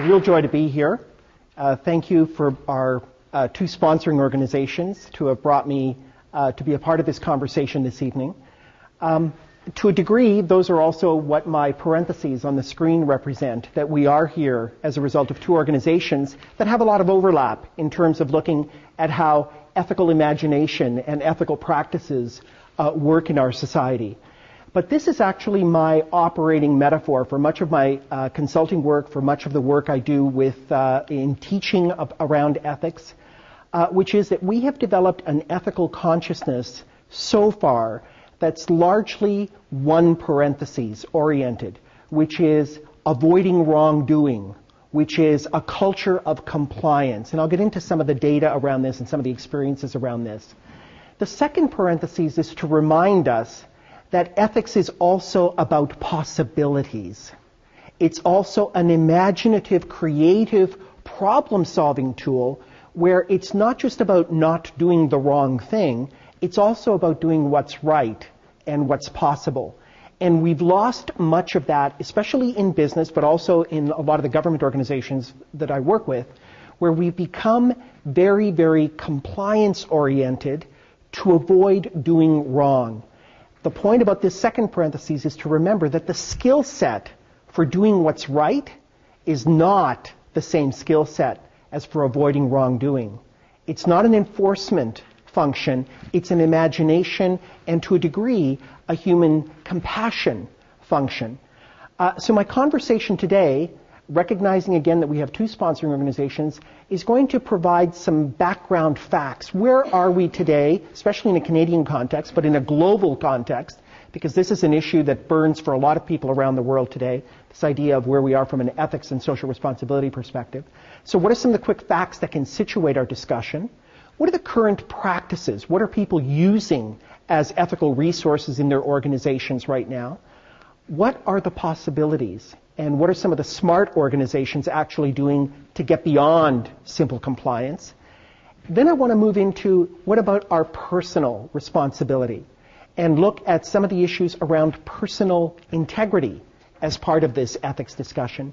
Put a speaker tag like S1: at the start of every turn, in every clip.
S1: real joy to be here. Thank you for our two sponsoring organizations to have brought me to be a part of this conversation this evening. To a degree, those are also what my parentheses on the screen represent, that we are here as a result of two organizations that have a lot of overlap in terms of looking at how ethical imagination and ethical practices work in our society. But this is actually my operating metaphor for much of my consulting work, for much of the work I do with in teaching around ethics, which is that we have developed an ethical consciousness so far that's largely one parentheses oriented, which is avoiding wrongdoing, which is a culture of compliance. And I'll get into some of the data around this and some of the experiences around this. The second parentheses is to remind us that ethics is also about possibilities. It's also an imaginative, creative, problem-solving tool where it's not just about not doing the wrong thing, it's also about doing what's right and what's possible. And we've lost much of that, especially in business, but also in a lot of the government organizations that I work with, where we've become very, very compliance-oriented to avoid doing wrong. The point about this second parenthesis is to remember that the skill set for doing what's right is not the same skill set as for avoiding wrongdoing. It's not an enforcement function, it's an imagination and to a degree a human compassion function. So my conversation today, recognizing again that we have two sponsoring organizations, is going to provide some background facts. Where are we today, especially in a Canadian context, but in a global context, because this is an issue that burns for a lot of people around the world today, this idea of where we are from an ethics and social responsibility perspective. So what are some of the quick facts that can situate our discussion? What are the current practices? What are people using as ethical resources in their organizations right now? What are the possibilities? And what are some of the smart organizations actually doing to get beyond simple compliance? Then I want to move into what about our personal responsibility and look at some of the issues around personal integrity as part of this ethics discussion.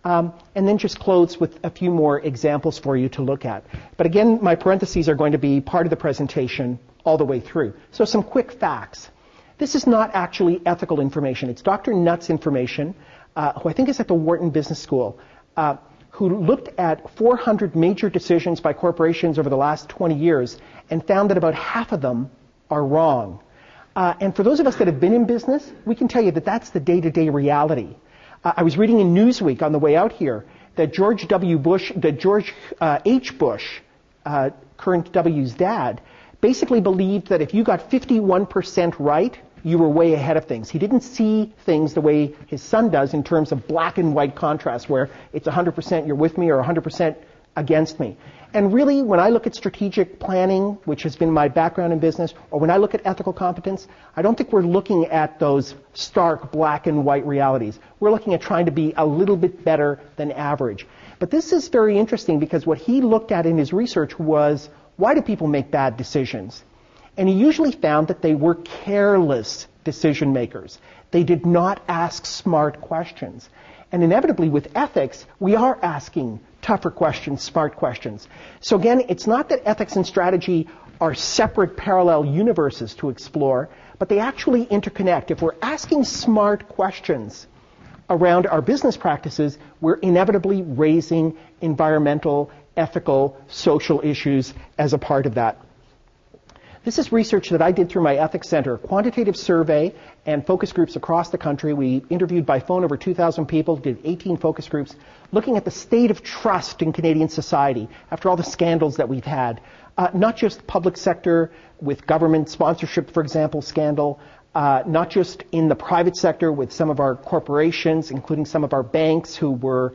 S1: And then just close with a few more examples for you to look at. But again, my parentheses are going to be part of the presentation all the way through. So some quick facts. This is not actually ethical information. It's Dr. Nutt's information, who I think is at the Wharton Business School, who looked at 400 major decisions by corporations over the last 20 years and found that about half of them are wrong. And for those of us that have been in business, we can tell you that that's the day-to-day reality. I was reading in Newsweek on the way out here that George H. Bush, current W's dad, basically believed that if you got 51% right, you were way ahead of things. He didn't see things the way his son does in terms of black and white contrast, where it's 100% you're with me or 100% against me. And really, when I look at strategic planning, which has been my background in business, or when I look at ethical competence, I don't think we're looking at those stark black and white realities. We're looking at trying to be a little bit better than average. But this is very interesting because what he looked at in his research was, why do people make bad decisions? And he usually found that they were careless decision makers. They did not ask smart questions. And inevitably with ethics, we are asking tougher questions, smart questions. So again, it's not that ethics and strategy are separate parallel universes to explore, but they actually interconnect. If we're asking smart questions around our business practices, we're inevitably raising environmental, ethical, social issues as a part of that. This is research that I did through my ethics center, quantitative survey and focus groups across the country. We interviewed by phone over 2,000 people, did 18 focus groups, looking at the state of trust in Canadian society after all the scandals that we've had. Not just public sector with government sponsorship, for example, scandal, not just in the private sector with some of our corporations, including some of our banks who were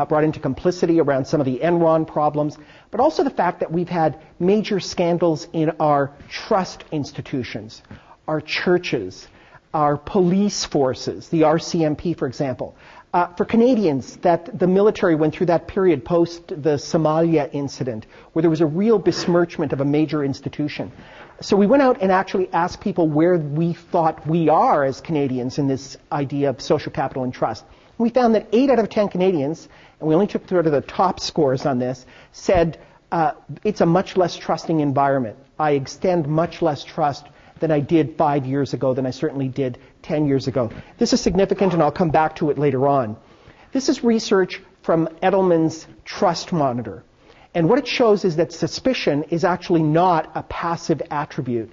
S1: brought into complicity around some of the Enron problems, but also the fact that we've had major scandals in our trust institutions, our churches, our police forces, the RCMP, for example. For Canadians, that the military went through that period post the Somalia incident, where there was a real besmirchment of a major institution. So we went out and actually asked people where we thought we are as Canadians in this idea of social capital and trust. We found that 8 out of 10 Canadians, and we only took sort of the top scores on this, said it's a much less trusting environment. I extend much less trust than I did 5 years ago, than I certainly did 10 years ago. This is significant, and I'll come back to it later on. This is research from Edelman's Trust Monitor. And what it shows is that suspicion is actually not a passive attribute.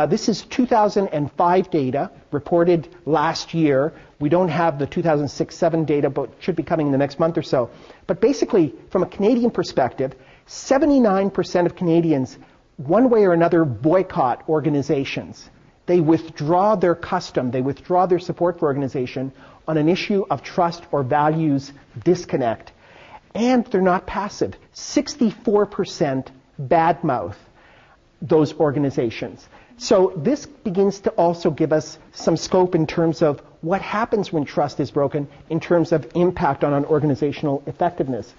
S1: This is 2005 data reported last year. We don't have the 2006-07 data, but should be coming in the next month or so. But basically, from a Canadian perspective, 79% of Canadians, one way or another, boycott organizations. They withdraw their custom, they withdraw their support for organization on an issue of trust or values disconnect. And they're not passive. 64% badmouth those organizations. So this begins to also give us some scope in terms of what happens when trust is broken in terms of impact on organizational effectiveness.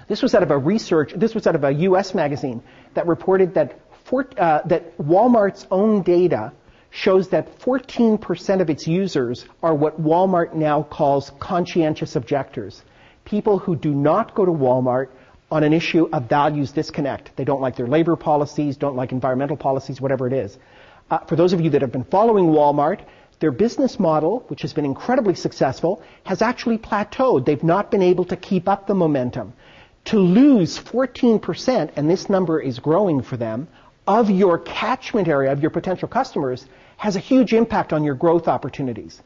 S1: This was out of a US magazine that reported that that Walmart's own data shows that 14% of its users are what Walmart now calls conscientious objectors. People who do not go to Walmart on an issue of values disconnect. They don't like their labor policies, don't like environmental policies, whatever it is. For those of you that have been following Wal-Mart, their business model, which has been incredibly successful, has actually plateaued. They've not been able to keep up the momentum. To lose 14%, and this number is growing for them, of your catchment area, of your potential customers, has a huge impact on your growth opportunities.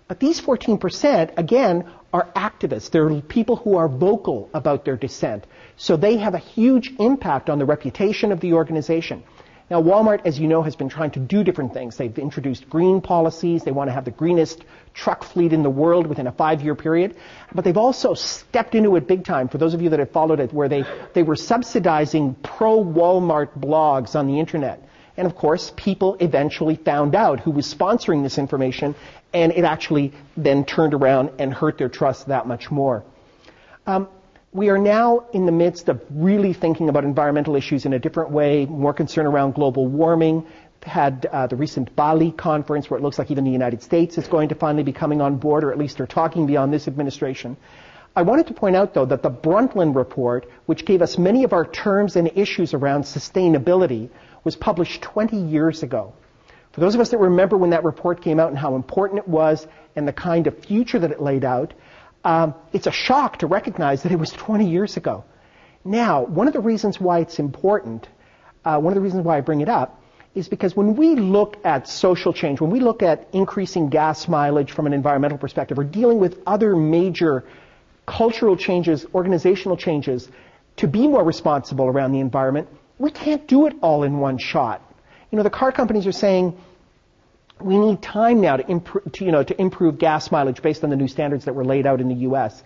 S1: But these 14%, again, are activists. They're people who are vocal about their dissent. So they have a huge impact on the reputation of the organization. Now, Walmart, as you know, has been trying to do different things. They've introduced green policies. They want to have the greenest truck fleet in the world within a 5-year period. But they've also stepped into it big time. For those of you that have followed it, where they were subsidizing pro-Walmart blogs on the internet. And of course, people eventually found out who was sponsoring this information, and it actually then turned around and hurt their trust that much more. We are now in the midst of really thinking about environmental issues in a different way, more concern around global warming. Had the recent Bali conference where it looks like even the United States is going to finally be coming on board, or at least they're talking beyond this administration. I wanted to point out, though, that the Brundtland report, which gave us many of our terms and issues around sustainability, was published 20 years ago. For those of us that remember when that report came out and how important it was and the kind of future that it laid out, it's a shock to recognize that it was 20 years ago. Now, one of the reasons why it's important, one of the reasons why I bring it up, is because when we look at social change, when we look at increasing gas mileage from an environmental perspective, or dealing with other major cultural changes, organizational changes, to be more responsible around the environment, we can't do it all in one shot. You know, the car companies are saying, we need time now to improve gas mileage based on the new standards that were laid out in the U.S.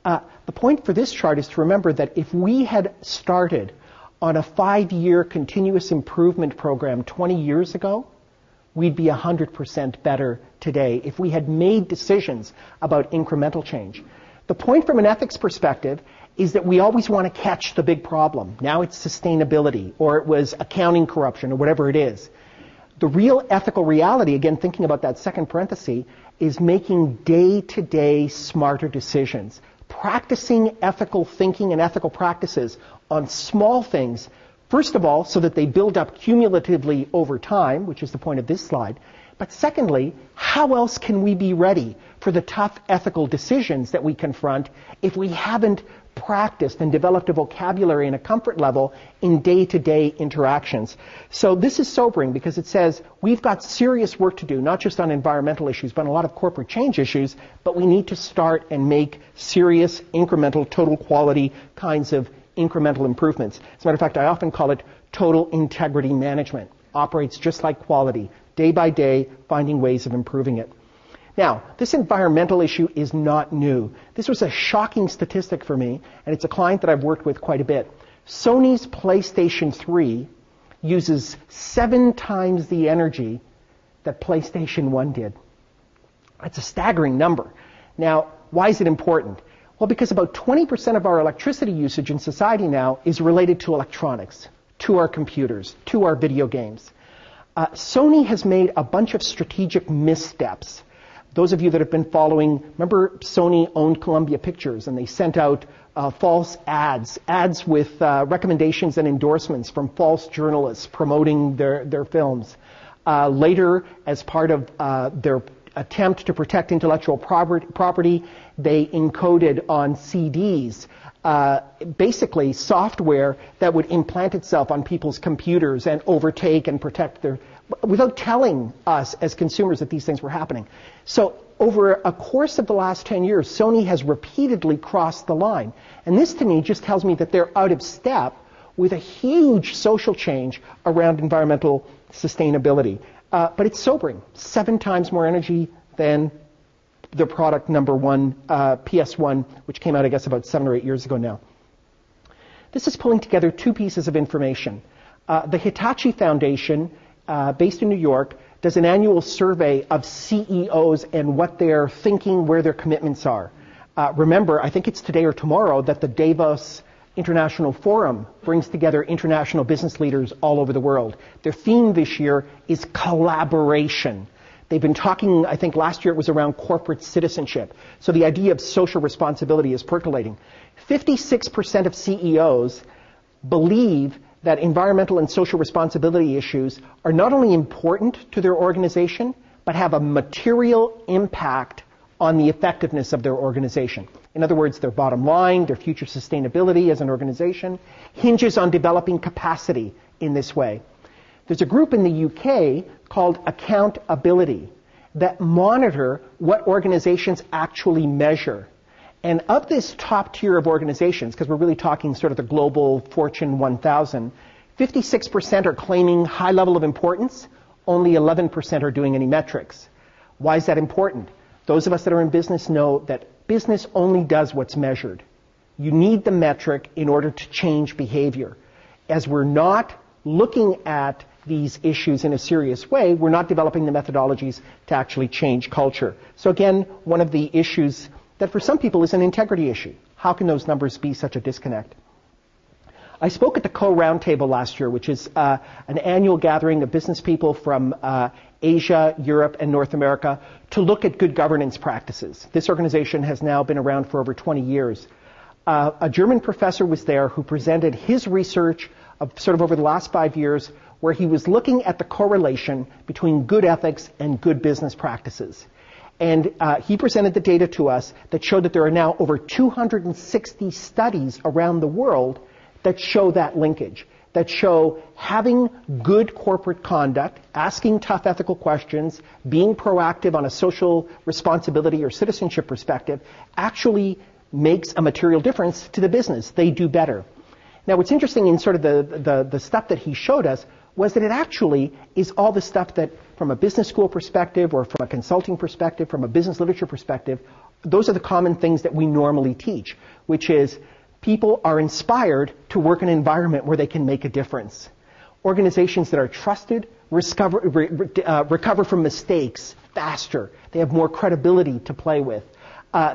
S1: The point for this chart is to remember that if we had started on a 5-year continuous improvement program 20 years ago, we'd be 100% better today if we had made decisions about incremental change. The point from an ethics perspective is that we always want to catch the big problem. Now it's sustainability, or it was accounting corruption, or whatever it is. The real ethical reality, again, thinking about that second parenthesis, is making day-to-day smarter decisions. Practicing ethical thinking and ethical practices on small things, first of all, so that they build up cumulatively over time, which is the point of this slide. But secondly, how else can we be ready for the tough ethical decisions that we confront if we haven't practiced and developed a vocabulary and a comfort level in day-to-day interactions? So this is sobering because it says we've got serious work to do, not just on environmental issues, but on a lot of corporate change issues, but we need to start and make serious, incremental, total quality kinds of incremental improvements. As a matter of fact, I often call it total integrity management. Operates just like quality, day by day, finding ways of improving it. Now, this environmental issue is not new. This was a shocking statistic for me, and it's a client that I've worked with quite a bit. Sony's PlayStation 3 uses 7 times the energy that PlayStation 1 did. That's a staggering number. Now, why is it important? Well, because about 20% of our electricity usage in society now is related to electronics, to our computers, to our video games. Sony has made a bunch of strategic missteps Those of you that have been following, remember Sony owned Columbia Pictures, and they sent out false ads with recommendations and endorsements from false journalists promoting their films. Later, as part of their attempt to protect intellectual property, they encoded on CDs basically software that would implant itself on people's computers and overtake and protect without telling us as consumers that these things were happening. So over a course of the last 10 years, Sony has repeatedly crossed the line. And this to me just tells me that they're out of step with a huge social change around environmental sustainability. But it's sobering. 7 times more energy than the product number one, PS1, which came out, I guess, about 7 or 8 years ago now. This is pulling together 2 pieces of information. The Hitachi Foundation, based in New York, does an annual survey of CEOs and what they're thinking, where their commitments are. Remember, I think it's today or tomorrow that the Davos International Forum brings together international business leaders all over the world. Their theme this year is collaboration. They've been talking, I think last year it was around corporate citizenship. So the idea of social responsibility is percolating. 56% of CEOs believe that environmental and social responsibility issues are not only important to their organization, but have a material impact on the effectiveness of their organization. In other words, their bottom line, their future sustainability as an organization, hinges on developing capacity in this way. There's a group in the UK called Accountability that monitor what organizations actually measure. And of this top tier of organizations, because we're really talking sort of the global Fortune 1000, 56% are claiming high level of importance, only 11% are doing any metrics. Why is that important? Those of us that are in business know that business only does what's measured. You need the metric in order to change behavior. As we're not looking at these issues in a serious way, we're not developing the methodologies to actually change culture. So again, one of the issues that for some people is an integrity issue. How can those numbers be such a disconnect? I spoke at the Co-Roundtable last year, which is an annual gathering of business people from Asia, Europe, and North America to look at good governance practices. This organization has now been around for over 20 years. A German professor was there who presented his research of sort of over the last 5 years, where he was looking at the correlation between good ethics and good business practices. And he presented the data to us that showed that there are now over 260 studies around the world that show that linkage, that show having good corporate conduct, asking tough ethical questions, being proactive on a social responsibility or citizenship perspective actually makes a material difference to the business. They do better. Now, what's interesting in sort of the stuff that he showed us was that it actually is all the stuff that, from a business school perspective or from a consulting perspective, from a business literature perspective, those are the common things that we normally teach, which is people are inspired to work in an environment where they can make a difference. Organizations that are trusted recover from mistakes faster. They have more credibility to play with.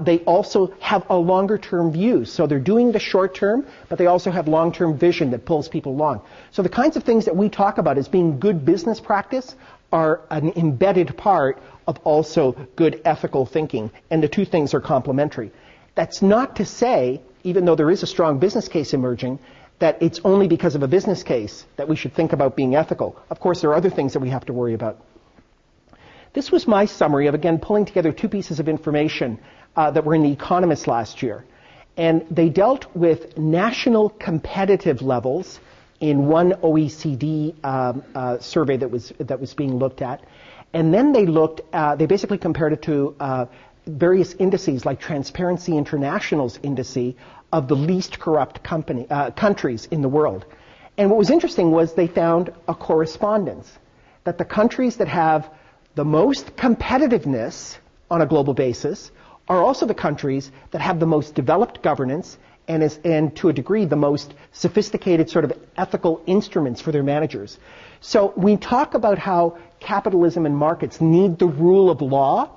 S1: They also have a longer-term view. So they're doing the short-term, but they also have long-term vision that pulls people along. So the kinds of things that we talk about as being good business practice are an embedded part of also good ethical thinking. And the two things are complementary. That's not to say, even though there is a strong business case emerging, that it's only because of a business case that we should think about being ethical. Of course, there are other things that we have to worry about. This was my summary of, again, pulling together 2 pieces of information that were in The Economist last year. And they dealt with national competitive levels in one OECD survey that was being looked at. And then they basically compared it to various indices like Transparency International's indice of the least corrupt countries in the world. And what was interesting was they found a correspondence, that the countries that have the most competitiveness on a global basis are also the countries that have the most developed governance and to a degree the most sophisticated sort of ethical instruments for their managers. So we talk about how capitalism and markets need the rule of law.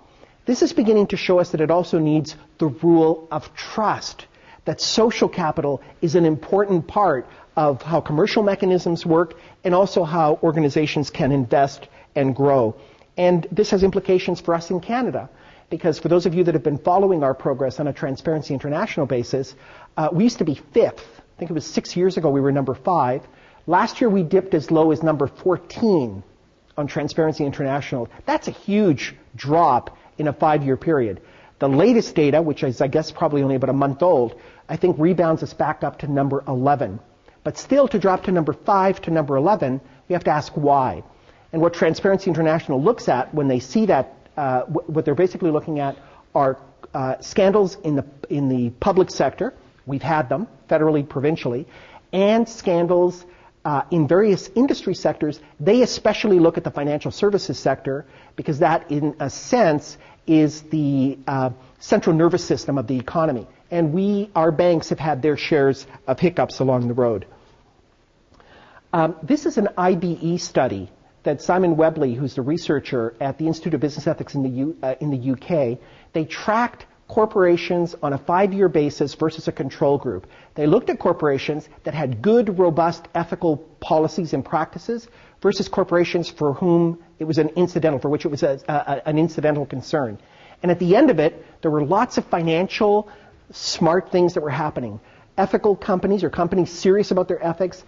S1: This is beginning to show us that it also needs the rule of trust, that social capital is an important part of how commercial mechanisms work and also how organizations can invest and grow. And this has implications for us in Canada, because for those of you that have been following our progress on a Transparency International basis, we used to be 5th. I think it was 6 years ago we were number 5. Last year we dipped as low as number 14 on Transparency International. That's a huge drop in a 5-year period. The latest data, which is I guess probably only about a month old, I think rebounds us back up to number 11. But still, to drop to number 5 to number 11, we have to ask why. And what Transparency International looks at when they see that, what they're basically looking at are scandals in the public sector. We've had them federally, provincially, and scandals in various industry sectors. They especially look at the financial services sector because that, in a sense, is the central nervous system of the economy. And our banks have had their shares of hiccups along the road. This is an IBE study that Simon Webley, who's the researcher at the Institute of Business Ethics in the UK, they tracked corporations on a 5-year basis versus a control group. They looked at corporations that had good, robust ethical policies and practices versus corporations for whom it was for which it was an incidental concern. And at the end of it, there were lots of financial, smart things that were happening. Ethical companies, or companies serious about their ethics,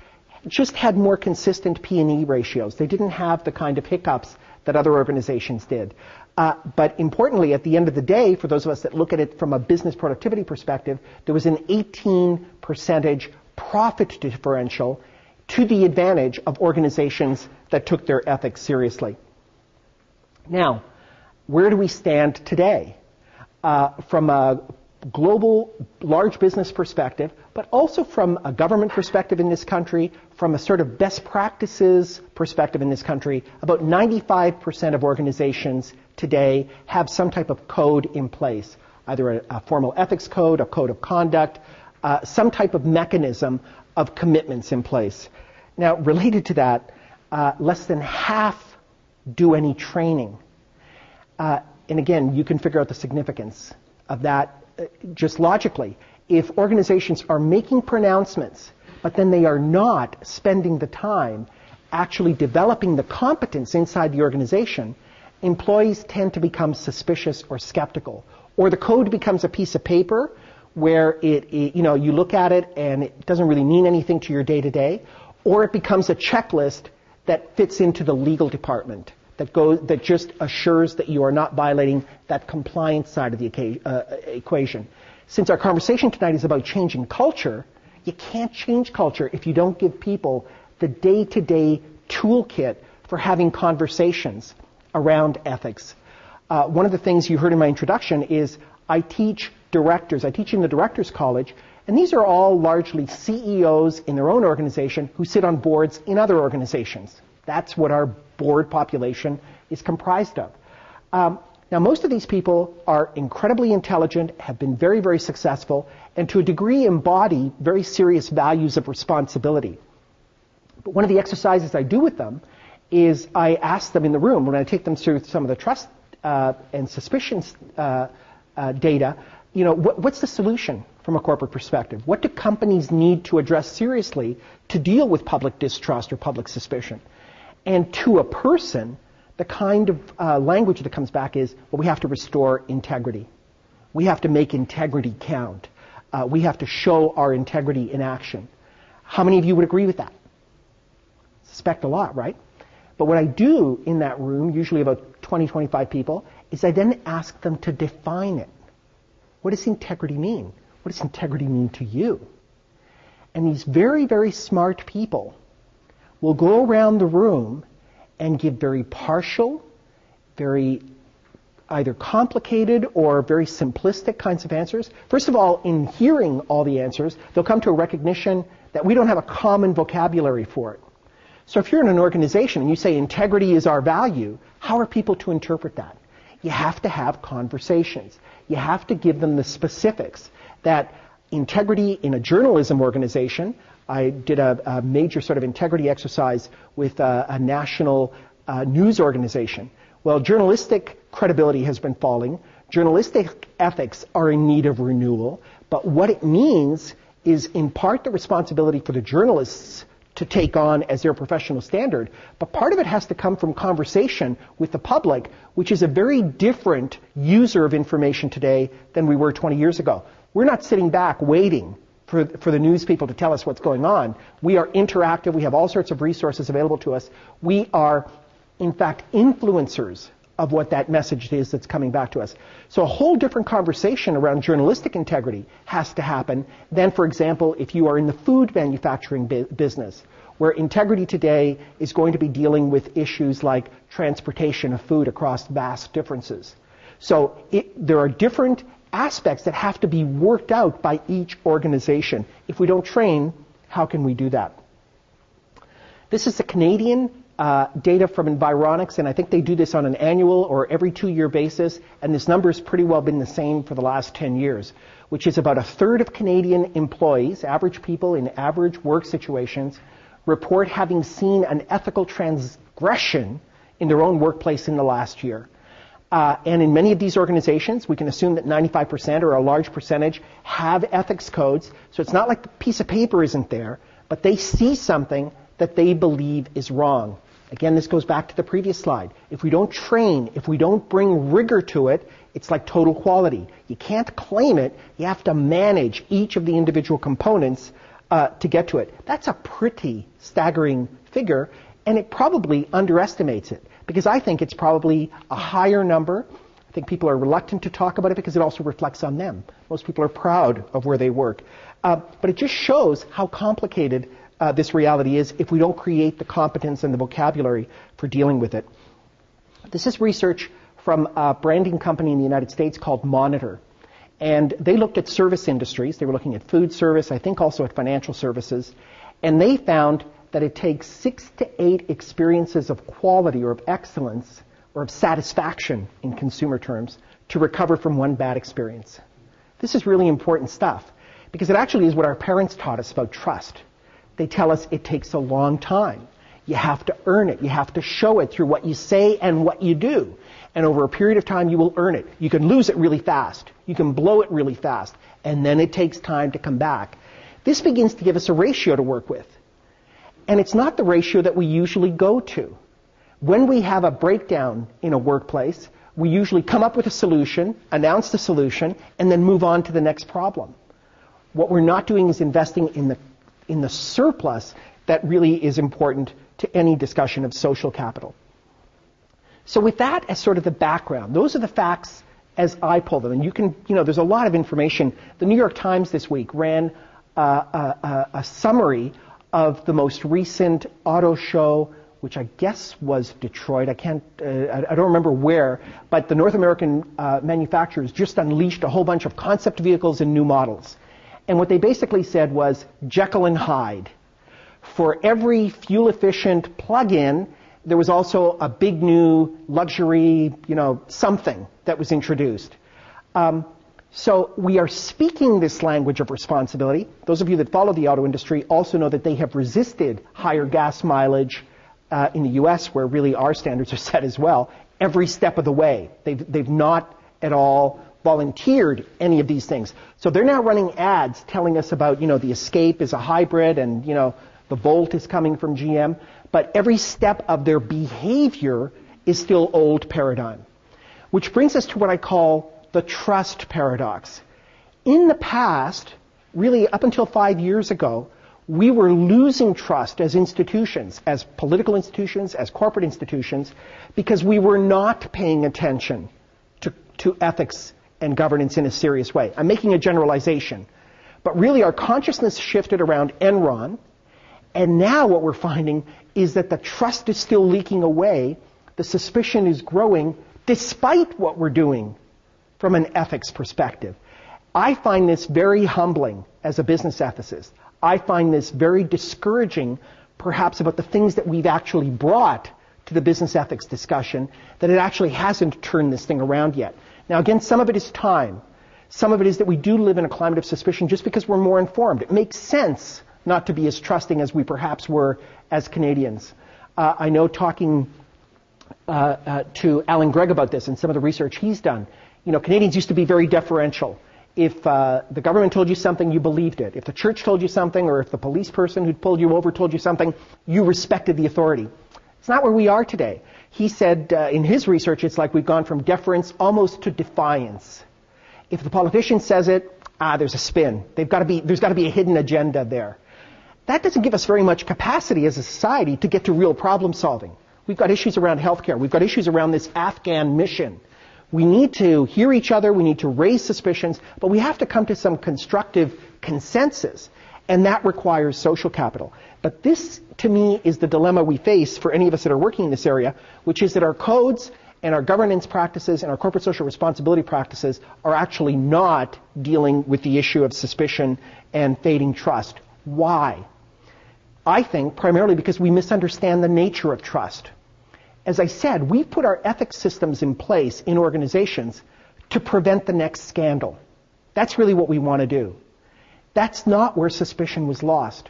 S1: just had more consistent P&E ratios. They didn't have the kind of hiccups that other organizations did. But importantly, at the end of the day, for those of us that look at it from a business productivity perspective, there was an 18% profit differential to the advantage of organizations that took their ethics seriously. Now, where do we stand today? From a global large business perspective, but also from a government perspective in this country, from a sort of best practices perspective in this country, about 95% of organizations today have some type of code in place, either a formal ethics code, a code of conduct, some type of mechanism of commitments in place. Now, related to that, less than half do any training. And again, you can figure out the significance of that just logically. If organizations are making pronouncements, but then they are not spending the time actually developing the competence inside the organization, employees tend to become suspicious or skeptical. Or the code becomes a piece of paper where you look at it and it doesn't really mean anything to your day-to-day, or it becomes a checklist that fits into the legal department that just assures that you are not violating that compliance side of the equation. Since our conversation tonight is about changing culture, you can't change culture if you don't give people the day-to-day toolkit for having conversations around ethics. One of the things you heard in my introduction is I teach directors. I teach in the Directors College, and these are all largely CEOs in their own organization who sit on boards in other organizations. That's what our board population is comprised of. Now, most of these people are incredibly intelligent, have been very, very successful, and to a degree embody very serious values of responsibility. But one of the exercises I do with them is I ask them in the room, when I take them through some of the trust and suspicions data, what's the solution from a corporate perspective? What do companies need to address seriously to deal with public distrust or public suspicion? And to a person, the kind of language that comes back is, well, we have to restore integrity. We have to make integrity count. We have to show our integrity in action. How many of you would agree with that? I suspect a lot, right? But what I do in that room, usually about 20, 25 people, is I then ask them to define it. What does integrity mean? What does integrity mean to you? And these very, very smart people will go around the room and give very partial, very either complicated or very simplistic kinds of answers. First of all, in hearing all the answers, they'll come to a recognition that we don't have a common vocabulary for it. So if you're in an organization and you say integrity is our value, how are people to interpret that? You have to have conversations. You have to give them the specifics that integrity in a journalism organization. I did a major sort of integrity exercise with a national news organization. Well, journalistic credibility has been falling. Journalistic ethics are in need of renewal. But what it means is in part the responsibility for the journalists to take on as their professional standard, but part of it has to come from conversation with the public, which is a very different user of information today than we were 20 years ago. We're not sitting back waiting for the news people to tell us what's going on. We are interactive. We have all sorts of resources available to us. We are, in fact, influencers of what that message is that's coming back to us. So a whole different conversation around journalistic integrity has to happen than, for example, if you are in the food manufacturing business, where integrity today is going to be dealing with issues like transportation of food across vast differences. So there are different aspects that have to be worked out by each organization. If we don't train, how can we do that? This is the Canadian data from Environics, and I think they do this on an annual or every 2-year basis, and this number has pretty well been the same for the last 10 years, which is about a third of Canadian employees, average people in average work situations, report having seen an ethical transgression in their own workplace in the last year. And in many of these organizations, we can assume that 95% or a large percentage have ethics codes, so it's not like the piece of paper isn't there, but they see something that they believe is wrong. Again, this goes back to the previous slide. If we don't train, if we don't bring rigor to it, it's like total quality. You can't claim it. You have to manage each of the individual components to get to it. That's a pretty staggering figure, and it probably underestimates it, because I think it's probably a higher number. I think people are reluctant to talk about it because it also reflects on them. Most people are proud of where they work. But it just shows how complicated this reality is if we don't create the competence and the vocabulary for dealing with it. This is research from a branding company in the United States called Monitor. And they looked at service industries. They were looking at food service, I think also at financial services. And they found that it takes 6 to 8 experiences of quality or of excellence or of satisfaction in consumer terms to recover from one bad experience. This is really important stuff because it actually is what our parents taught us about trust. They tell us it takes a long time. You have to earn it. You have to show it through what you say and what you do. And over a period of time, you will earn it. You can lose it really fast. You can blow it really fast. And then it takes time to come back. This begins to give us a ratio to work with. And it's not the ratio that we usually go to. When we have a breakdown in a workplace, we usually come up with a solution, announce the solution, and then move on to the next problem. What we're not doing is investing in the surplus that really is important to any discussion of social capital. So with that as sort of the background, those are the facts as I pull them. And you can, there's a lot of information. The New York Times this week ran a summary of the most recent auto show, which I guess was Detroit. I don't remember where, but the North American manufacturers just unleashed a whole bunch of concept vehicles and new models. And what they basically said was Jekyll and Hyde. For every fuel-efficient plug-in, there was also a big new luxury, something that was introduced. So we are speaking this language of responsibility. Those of you that follow the auto industry also know that they have resisted higher gas mileage in the U.S., where really our standards are set as well, every step of the way. They've not at all volunteered any of these things. So they're now running ads telling us about, the Escape is a hybrid and, the Volt is coming from GM. But every step of their behavior is still old paradigm. Which brings us to what I call the trust paradox. In the past, really up until 5 years ago, we were losing trust as institutions, as political institutions, as corporate institutions, because we were not paying attention to ethics and governance in a serious way. I'm making a generalization. But really our consciousness shifted around Enron, and now what we're finding is that the trust is still leaking away, the suspicion is growing, despite what we're doing from an ethics perspective. I find this very humbling as a business ethicist. I find this very discouraging, perhaps, about the things that we've actually brought to the business ethics discussion, that it actually hasn't turned this thing around yet. Now, again, some of it is time. Some of it is that we do live in a climate of suspicion just because we're more informed. It makes sense not to be as trusting as we perhaps were as Canadians. I know talking to Alan Gregg about this and some of the research he's done, Canadians used to be very deferential. If the government told you something, you believed it. If the church told you something, or if the police person who pulled you over told you something, you respected the authority. It's not where we are today. He said in his research, it's like we've gone from deference almost to defiance. If the politician says it, there's a spin. There's got to be a hidden agenda there. That doesn't give us very much capacity as a society to get to real problem solving. We've got issues around healthcare. We've got issues around this Afghan mission. We need to hear each other. We need to raise suspicions. But we have to come to some constructive consensus. And that requires social capital. But this, to me, is the dilemma we face for any of us that are working in this area, which is that our codes and our governance practices and our corporate social responsibility practices are actually not dealing with the issue of suspicion and fading trust. Why? I think primarily because we misunderstand the nature of trust. As I said, we've put our ethics systems in place in organizations to prevent the next scandal. That's really what we want to do. That's not where suspicion was lost.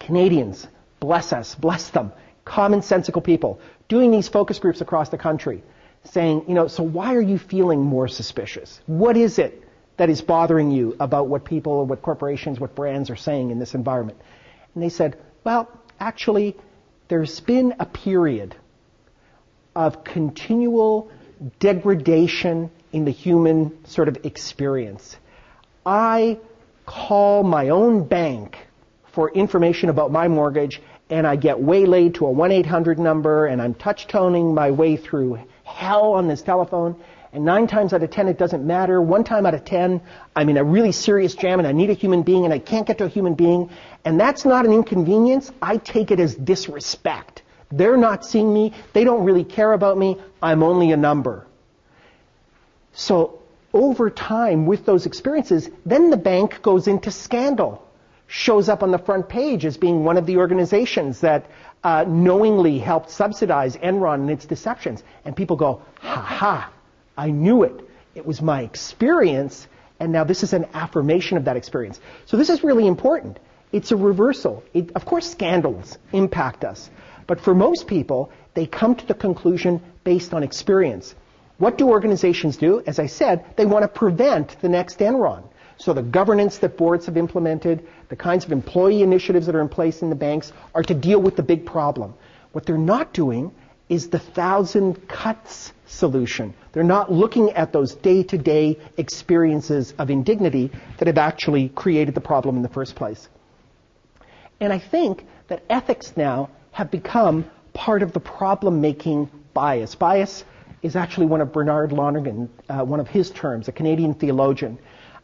S1: Canadians, bless us, bless them, commonsensical people, doing these focus groups across the country, saying, so why are you feeling more suspicious? What is it that is bothering you about what people, what corporations, what brands are saying in this environment? And they said, well, actually, there's been a period of continual degradation in the human sort of experience. I call my own bank for information about my mortgage, and I get waylaid to a 1-800 number, and I'm touch-toning my way through hell on this telephone, and 9 times out of 10 it doesn't matter. 1 time out of 10 I'm in a really serious jam and I need a human being and I can't get to a human being, and that's not an inconvenience. I take it as disrespect. They're not seeing me. They don't really care about me. I'm only a number. So over time with those experiences, then the bank goes into scandal, shows up on the front page as being one of the organizations that knowingly helped subsidize Enron and its deceptions. And people go, ha, I knew it. It was my experience, and now this is an affirmation of that experience. So this is really important. It's a reversal. Of course, scandals impact us. But for most people, they come to the conclusion based on experience. What do organizations do? As I said, they want to prevent the next Enron. So the governance that boards have implemented, the kinds of employee initiatives that are in place in the banks are to deal with the big problem. What they're not doing is the 1,000 cuts solution. They're not looking at those day-to-day experiences of indignity that have actually created the problem in the first place. And I think that ethics now have become part of the problem-making bias. Bias is actually one of Bernard Lonergan, one of his terms, a Canadian theologian.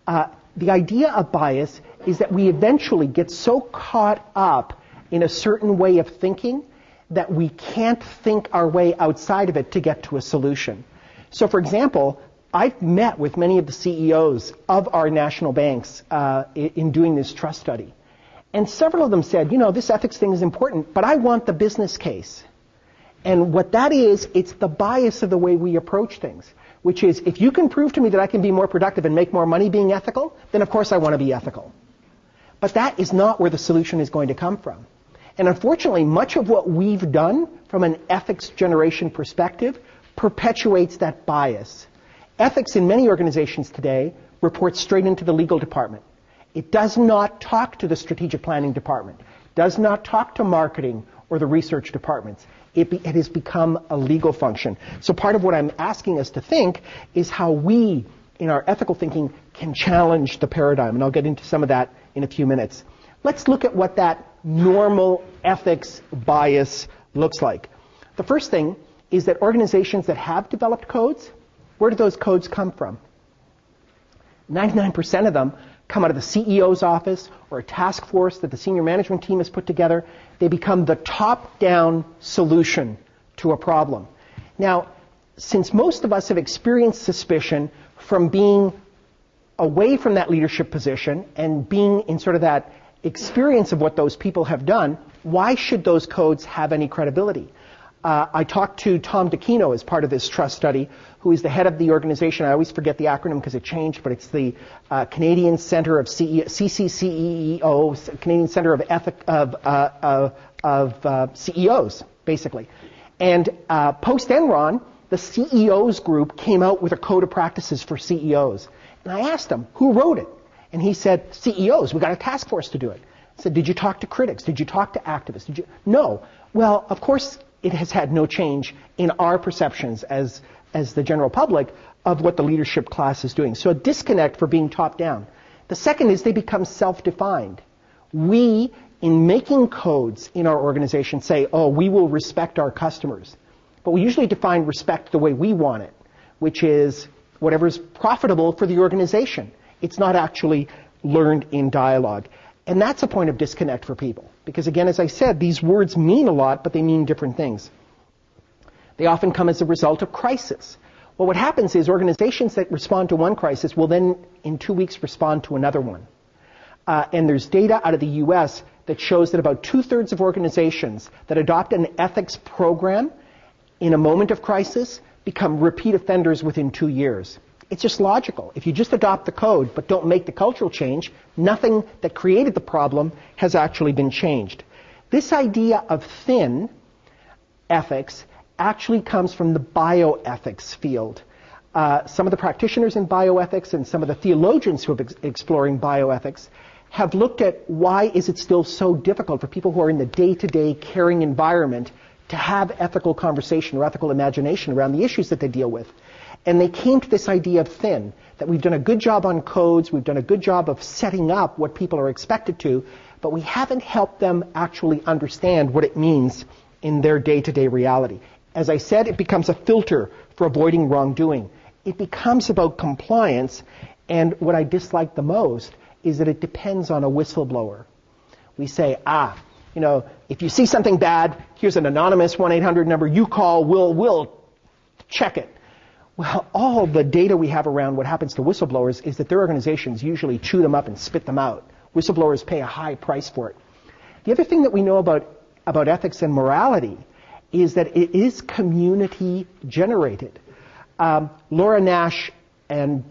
S1: The idea of bias is that we eventually get so caught up in a certain way of thinking that we can't think our way outside of it to get to a solution. So, for example, I've met with many of the CEOs of our national banks in doing this trust study. And several of them said, this ethics thing is important, but I want the business case. And what that is, it's the bias of the way we approach things, which is if you can prove to me that I can be more productive and make more money being ethical, then of course I want to be ethical. But that is not where the solution is going to come from. And unfortunately, much of what we've done from an ethics generation perspective perpetuates that bias. Ethics in many organizations today reports straight into the legal department. It does not talk to the strategic planning department, does not talk to marketing or the research departments. It has become a legal function. So part of what I'm asking us to think is how we, in our ethical thinking, can challenge the paradigm. And I'll get into some of that in a few minutes. Let's look at what that normal ethics bias looks like. The first thing is that organizations that have developed codes, where do those codes come from? 99% of them come out of the CEO's office or a task force that the senior management team has put together. They become the top-down solution to a problem. Now, since most of us have experienced suspicion from being away from that leadership position and being in sort of that experience of what those people have done, why should those codes have any credibility? I talked to Tom DeCino as part of this trust study, who is the head of the organization. I always forget the acronym because it changed, but it's the Canadian Center of CCEPA, Canadian Center of CEOs, basically. And post-Enron, the CEOs group came out with a code of practices for CEOs. And I asked him, who wrote it? And he said, CEOs, we got a task force to do it. I said, did you talk to critics? Did you talk to activists? No. Well, of course, it has had no change in our perceptions as the general public of what the leadership class is doing. So a disconnect for being top-down. The second is they become self-defined. We, in making codes in our organization, say, oh, we will respect our customers. But we usually define respect the way we want it, which is whatever is profitable for the organization. It's not actually learned in dialogue. And that's a point of disconnect for people. Because again, as I said, these words mean a lot, but they mean different things. They often come as a result of crisis. Well, what happens is organizations that respond to one crisis will then, in 2 weeks, respond to another one. And there's data out of the US that shows that about 2/3 of organizations that adopt an ethics program in a moment of crisis become repeat offenders within 2 years. It's just logical. If you just adopt the code but don't make the cultural change, nothing that created the problem has actually been changed. This idea of thin ethics actually comes from the bioethics field. Some of the practitioners in bioethics and some of the theologians who have been exploring bioethics have looked at why is it still so difficult for people who are in the day-to-day caring environment to have ethical conversation or ethical imagination around the issues that they deal with. And they came to this idea of thin, that we've done a good job on codes, we've done a good job of setting up what people are expected to, but we haven't helped them actually understand what it means in their day-to-day reality. As I said, it becomes a filter for avoiding wrongdoing. It becomes about compliance, and what I dislike the most is that it depends on a whistleblower. We say, if you see something bad, here's an anonymous 1-800 number, you call, we'll check it. Well, all the data we have around what happens to whistleblowers is that their organizations usually chew them up and spit them out. Whistleblowers pay a high price for it. The other thing that we know about ethics and morality is that it is community generated. Laura Nash and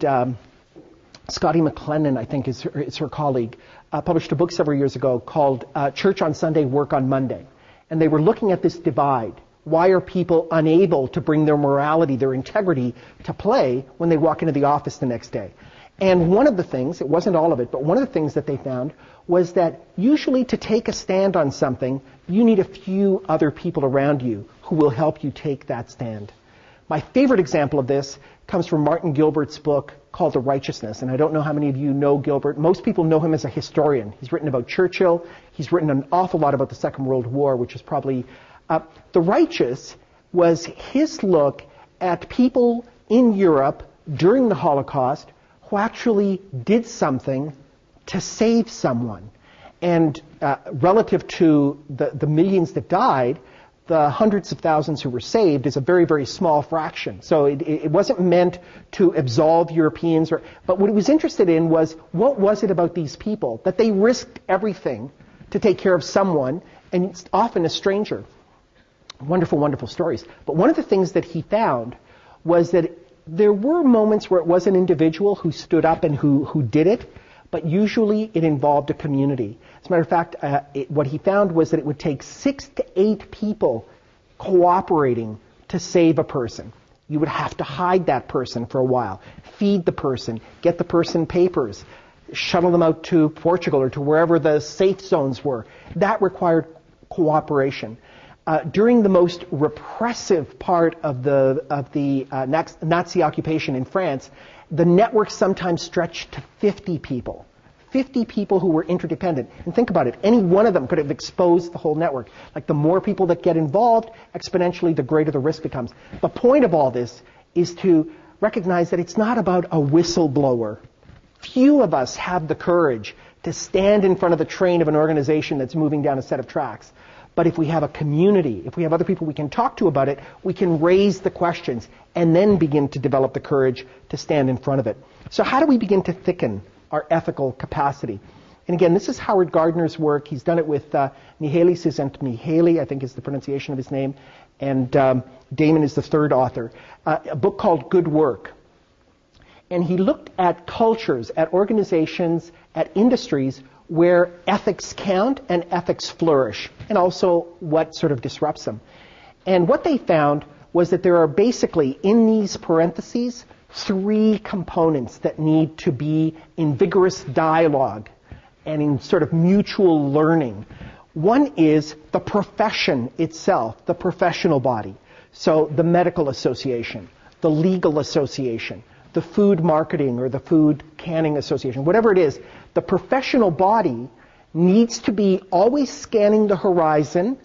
S1: Scotty McLennan, I think is her colleague, published a book several years ago called Church on Sunday, Work on Monday. And they were looking at this divide. Why are people unable to bring their morality, their integrity to play when they walk into the office the next day? And one of the things, it wasn't all of it, but one of the things that they found was that usually to take a stand on something, you need a few other people around you who will help you take that stand. My favorite example of this comes from Martin Gilbert's book called The Righteousness. And I don't know how many of you know Gilbert. Most people know him as a historian. He's written about Churchill. He's written an awful lot about the Second World War, which is probably... The Righteous was his look at people in Europe during the Holocaust who actually did something to save someone. And relative to the millions that died, the hundreds of thousands who were saved is a very, very small fraction. So it wasn't meant to absolve Europeans. But what it was interested in was, what was it about these people that they risked everything to take care of someone, and it's often a stranger. Wonderful, wonderful stories. But one of the things that he found was that there were moments where it was an individual who stood up and who did it, but usually it involved a community. As a matter of fact, what he found was that it would take 6 to 8 people cooperating to save a person. You would have to hide that person for a while, feed the person, get the person papers, shuttle them out to Portugal or to wherever the safe zones were. That required cooperation. During the most repressive part of the Nazi occupation in France, the network sometimes stretched to 50 people. 50 people who were interdependent. And think about it, any one of them could have exposed the whole network. Like the more people that get involved, exponentially the greater the risk becomes. The point of all this is to recognize that it's not about a whistleblower. Few of us have the courage to stand in front of the train of an organization that's moving down a set of tracks. But if we have a community, if we have other people we can talk to about it, we can raise the questions and then begin to develop the courage to stand in front of it. So how do we begin to thicken our ethical capacity? And again, this is Howard Gardner's work. He's done it with Mihaly Csikszentmihalyi, I think is the pronunciation of his name, and Damon is the third author. A book called Good Work. And he looked at cultures, at organizations, at industries where ethics count and ethics flourish, and also what sort of disrupts them. And what they found was that there are basically, in these parentheses, three components that need to be in vigorous dialogue and in sort of mutual learning. One is the profession itself, the professional body. So the medical association, the legal association, the food marketing or the food canning association, whatever it is, the professional body needs to be always scanning the horizon,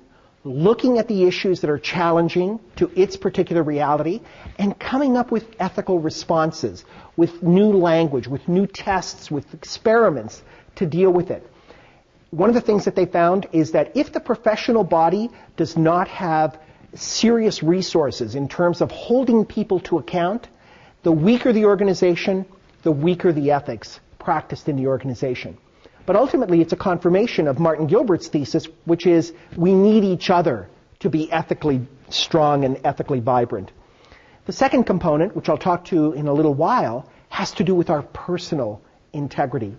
S1: looking at the issues that are challenging to its particular reality, and coming up with ethical responses, with new language, with new tests, with experiments to deal with it. One of the things that they found is that if the professional body does not have serious resources in terms of holding people to account, the weaker the organization, the weaker the ethics practiced in the organization. But ultimately, it's a confirmation of Martin Gilbert's thesis, which is we need each other to be ethically strong and ethically vibrant. The second component, which I'll talk to in a little while, has to do with our personal integrity.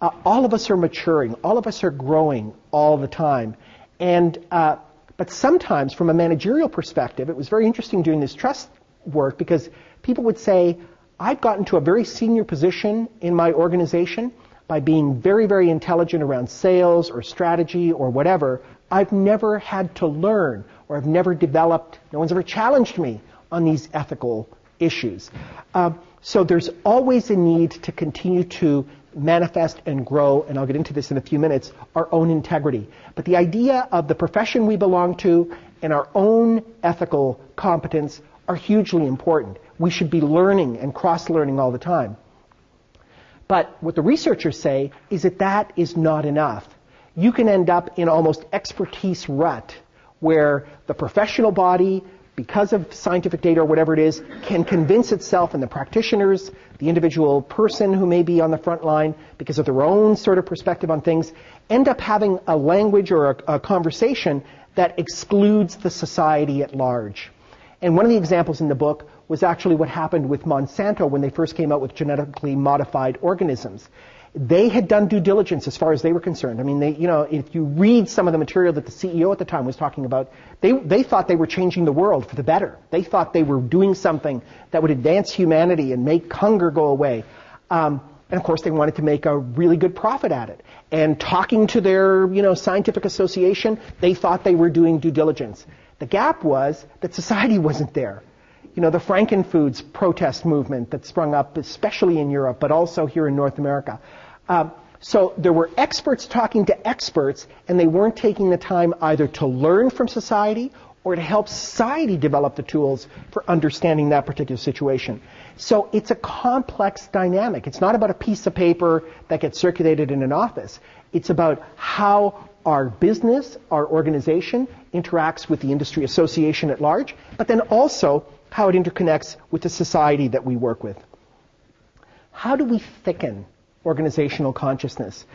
S1: All of us are maturing. All of us are growing all the time. But sometimes, from a managerial perspective, it was very interesting doing this trust work because people would say, I've gotten to a very senior position in my organization by being very, very intelligent around sales or strategy or whatever. I've never had to learn or I've never developed, no one's ever challenged me on these ethical issues. So there's always a need to continue to manifest and grow, and I'll get into this in a few minutes, our own integrity. But the idea of the profession we belong to and our own ethical competence are hugely important. We should be learning and cross-learning all the time. But what the researchers say is that that is not enough. You can end up in almost expertise rut where the professional body, because of scientific data or whatever it is, can convince itself and the practitioners, the individual person who may be on the front line, because of their own sort of perspective on things, end up having a language or a conversation that excludes the society at large. And one of the examples in the book was actually what happened with Monsanto when they first came out with genetically modified organisms. They had done due diligence as far as they were concerned. I mean, if you read some of the material that the CEO at the time was talking about, they thought they were changing the world for the better. They thought they were doing something that would advance humanity and make hunger go away. And of course, they wanted to make a really good profit at it. And talking to their, scientific association, they thought they were doing due diligence. The gap was that society wasn't there. The Frankenfoods protest movement that sprung up, especially in Europe, but also here in North America. So there were experts talking to experts, and they weren't taking the time either to learn from society or to help society develop the tools for understanding that particular situation. So it's a complex dynamic. It's not about a piece of paper that gets circulated in an office. It's about how our business, our organization, interacts with the industry association at large, but then also how it interconnects with the society that we work with. How do we thicken organizational consciousness?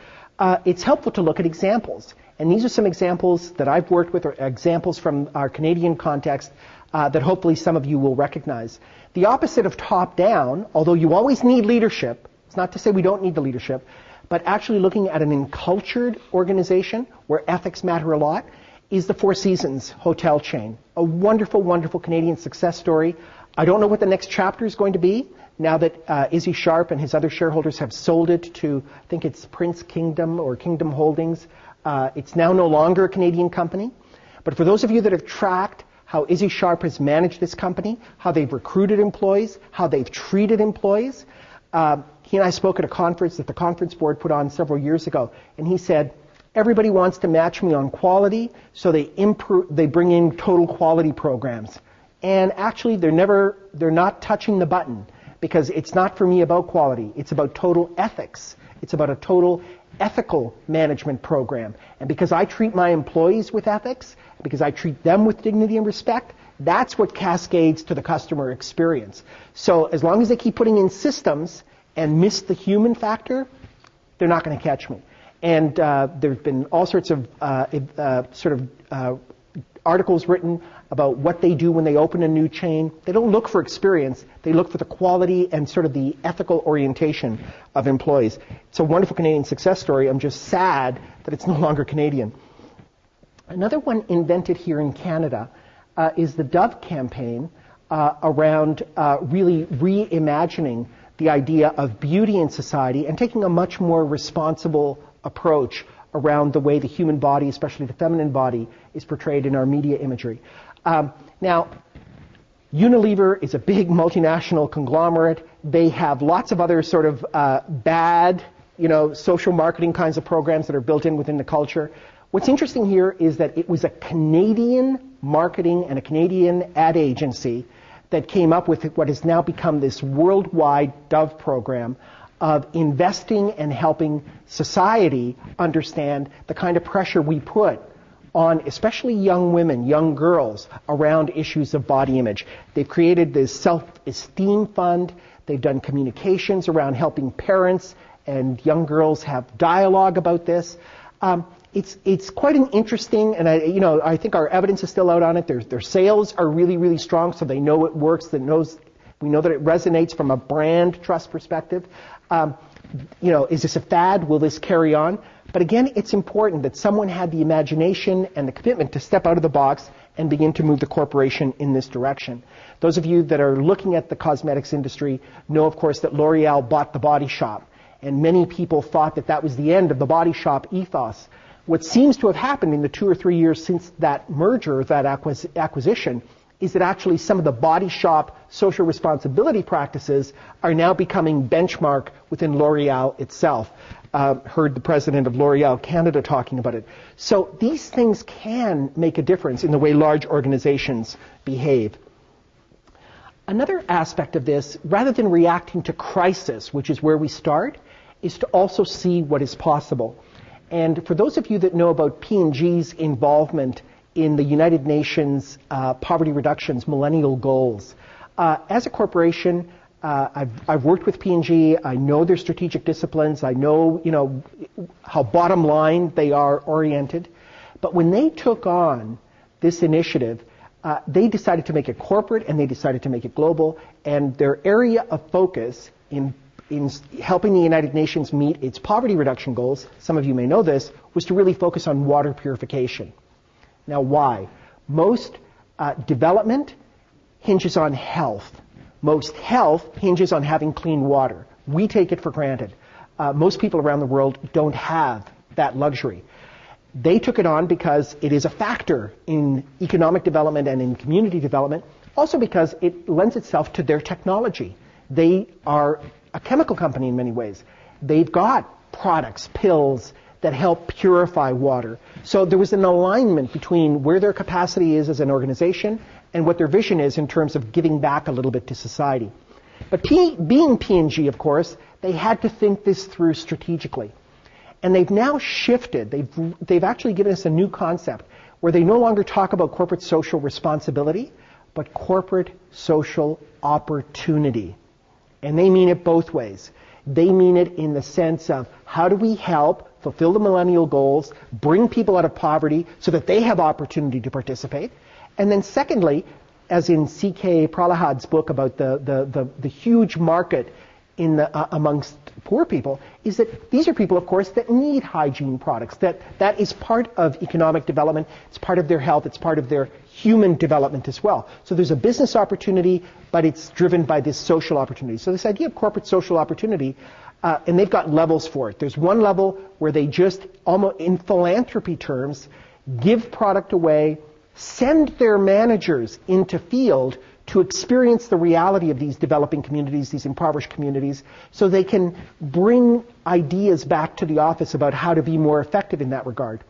S1: It's helpful to look at examples. And these are some examples that I've worked with, or examples from our Canadian context that hopefully some of you will recognize. The opposite of top-down, although you always need leadership, it's not to say we don't need the leadership, but actually looking at an encultured organization where ethics matter a lot, is the Four Seasons hotel chain. A wonderful, wonderful Canadian success story. I don't know what the next chapter is going to be now that Izzy Sharp and his other shareholders have sold it to, I think it's Prince Kingdom or Kingdom Holdings. It's now no longer a Canadian company. But for those of you that have tracked how Izzy Sharp has managed this company, how they've recruited employees, how they've treated employees, he and I spoke at a conference that the conference board put on several years ago, and he said, everybody wants to match me on quality, so they bring in total quality programs. And actually, they're not touching the button, because it's not for me about quality. It's about total ethics. It's about a total ethical management program. And because I treat my employees with ethics, because I treat them with dignity and respect, that's what cascades to the customer experience. So as long as they keep putting in systems and miss the human factor, they're not going to catch me. And there have been all sorts of articles written about what they do when they open a new chain. They don't look for experience. They look for the quality and sort of the ethical orientation of employees. It's a wonderful Canadian success story. I'm just sad that it's no longer Canadian. Another one invented here in Canada is the Dove campaign, around really reimagining the idea of beauty in society and taking a much more responsible approach around the way the human body, especially the feminine body, is portrayed in our media imagery. Now, Unilever is a big multinational conglomerate. They have lots of other sort of bad, social marketing kinds of programs that are built in within the culture. What's interesting here is that it was a Canadian marketing and a Canadian ad agency that came up with what has now become this worldwide Dove program of investing and helping society understand the kind of pressure we put on especially young women, young girls, around issues of body image. They've created this self-esteem fund. They've done communications around helping parents and young girls have dialogue about this. It's quite an interesting, and I think our evidence is still out on it. Their sales are really, really strong, so they know it works. We know that it resonates from a brand trust perspective. Is this a fad? Will this carry on? But again, it's important that someone had the imagination and the commitment to step out of the box and begin to move the corporation in this direction. Those of you that are looking at the cosmetics industry know, of course, that L'Oreal bought the Body Shop, and many people thought that that was the end of the Body Shop ethos. What seems to have happened in the 2 or 3 years since that merger, that acquisition, is that actually some of the Body Shop social responsibility practices are now becoming benchmark within L'Oreal itself. Heard the president of L'Oreal Canada talking about it. So these things can make a difference in the way large organizations behave. Another aspect of this, rather than reacting to crisis, which is where we start, is to also see what is possible. And for those of you that know about P&G's involvement in the United Nations Poverty Reduction's Millennial Goals, as a corporation, I've worked with P&G. I know their strategic disciplines. I know, how bottom line they are oriented. But when they took on this initiative, they decided to make it corporate and they decided to make it global. And their area of focus in helping the United Nations meet its poverty reduction goals, some of you may know this, was to really focus on water purification. Now, why? Most development hinges on health. Most health hinges on having clean water. We take it for granted. Most people around the world don't have that luxury. They took it on because it is a factor in economic development and in community development, also because it lends itself to their technology. They are a chemical company in many ways. They've got products, pills, that help purify water. So there was an alignment between where their capacity is as an organization and what their vision is in terms of giving back a little bit to society. But being P&G, of course, they had to think this through strategically. And they've now shifted. They've actually given us a new concept where they no longer talk about corporate social responsibility, but corporate social opportunity. And they mean it both ways. They mean it in the sense of how do we help fulfill the millennial goals, bring people out of poverty so that they have opportunity to participate. And then secondly, as in C.K. Pralahad's book about the huge market amongst poor people, is that these are people, of course, that need hygiene products. That is part of economic development. It's part of their health. It's part of their human development as well. So there's a business opportunity, but it's driven by this social opportunity. So this idea of corporate social opportunity, and they've got levels for it. There's one level where they just, almost in philanthropy terms, give product away, send their managers into field to experience the reality of these developing communities, these impoverished communities, so they can bring ideas back to the office about how to be more effective in that regard.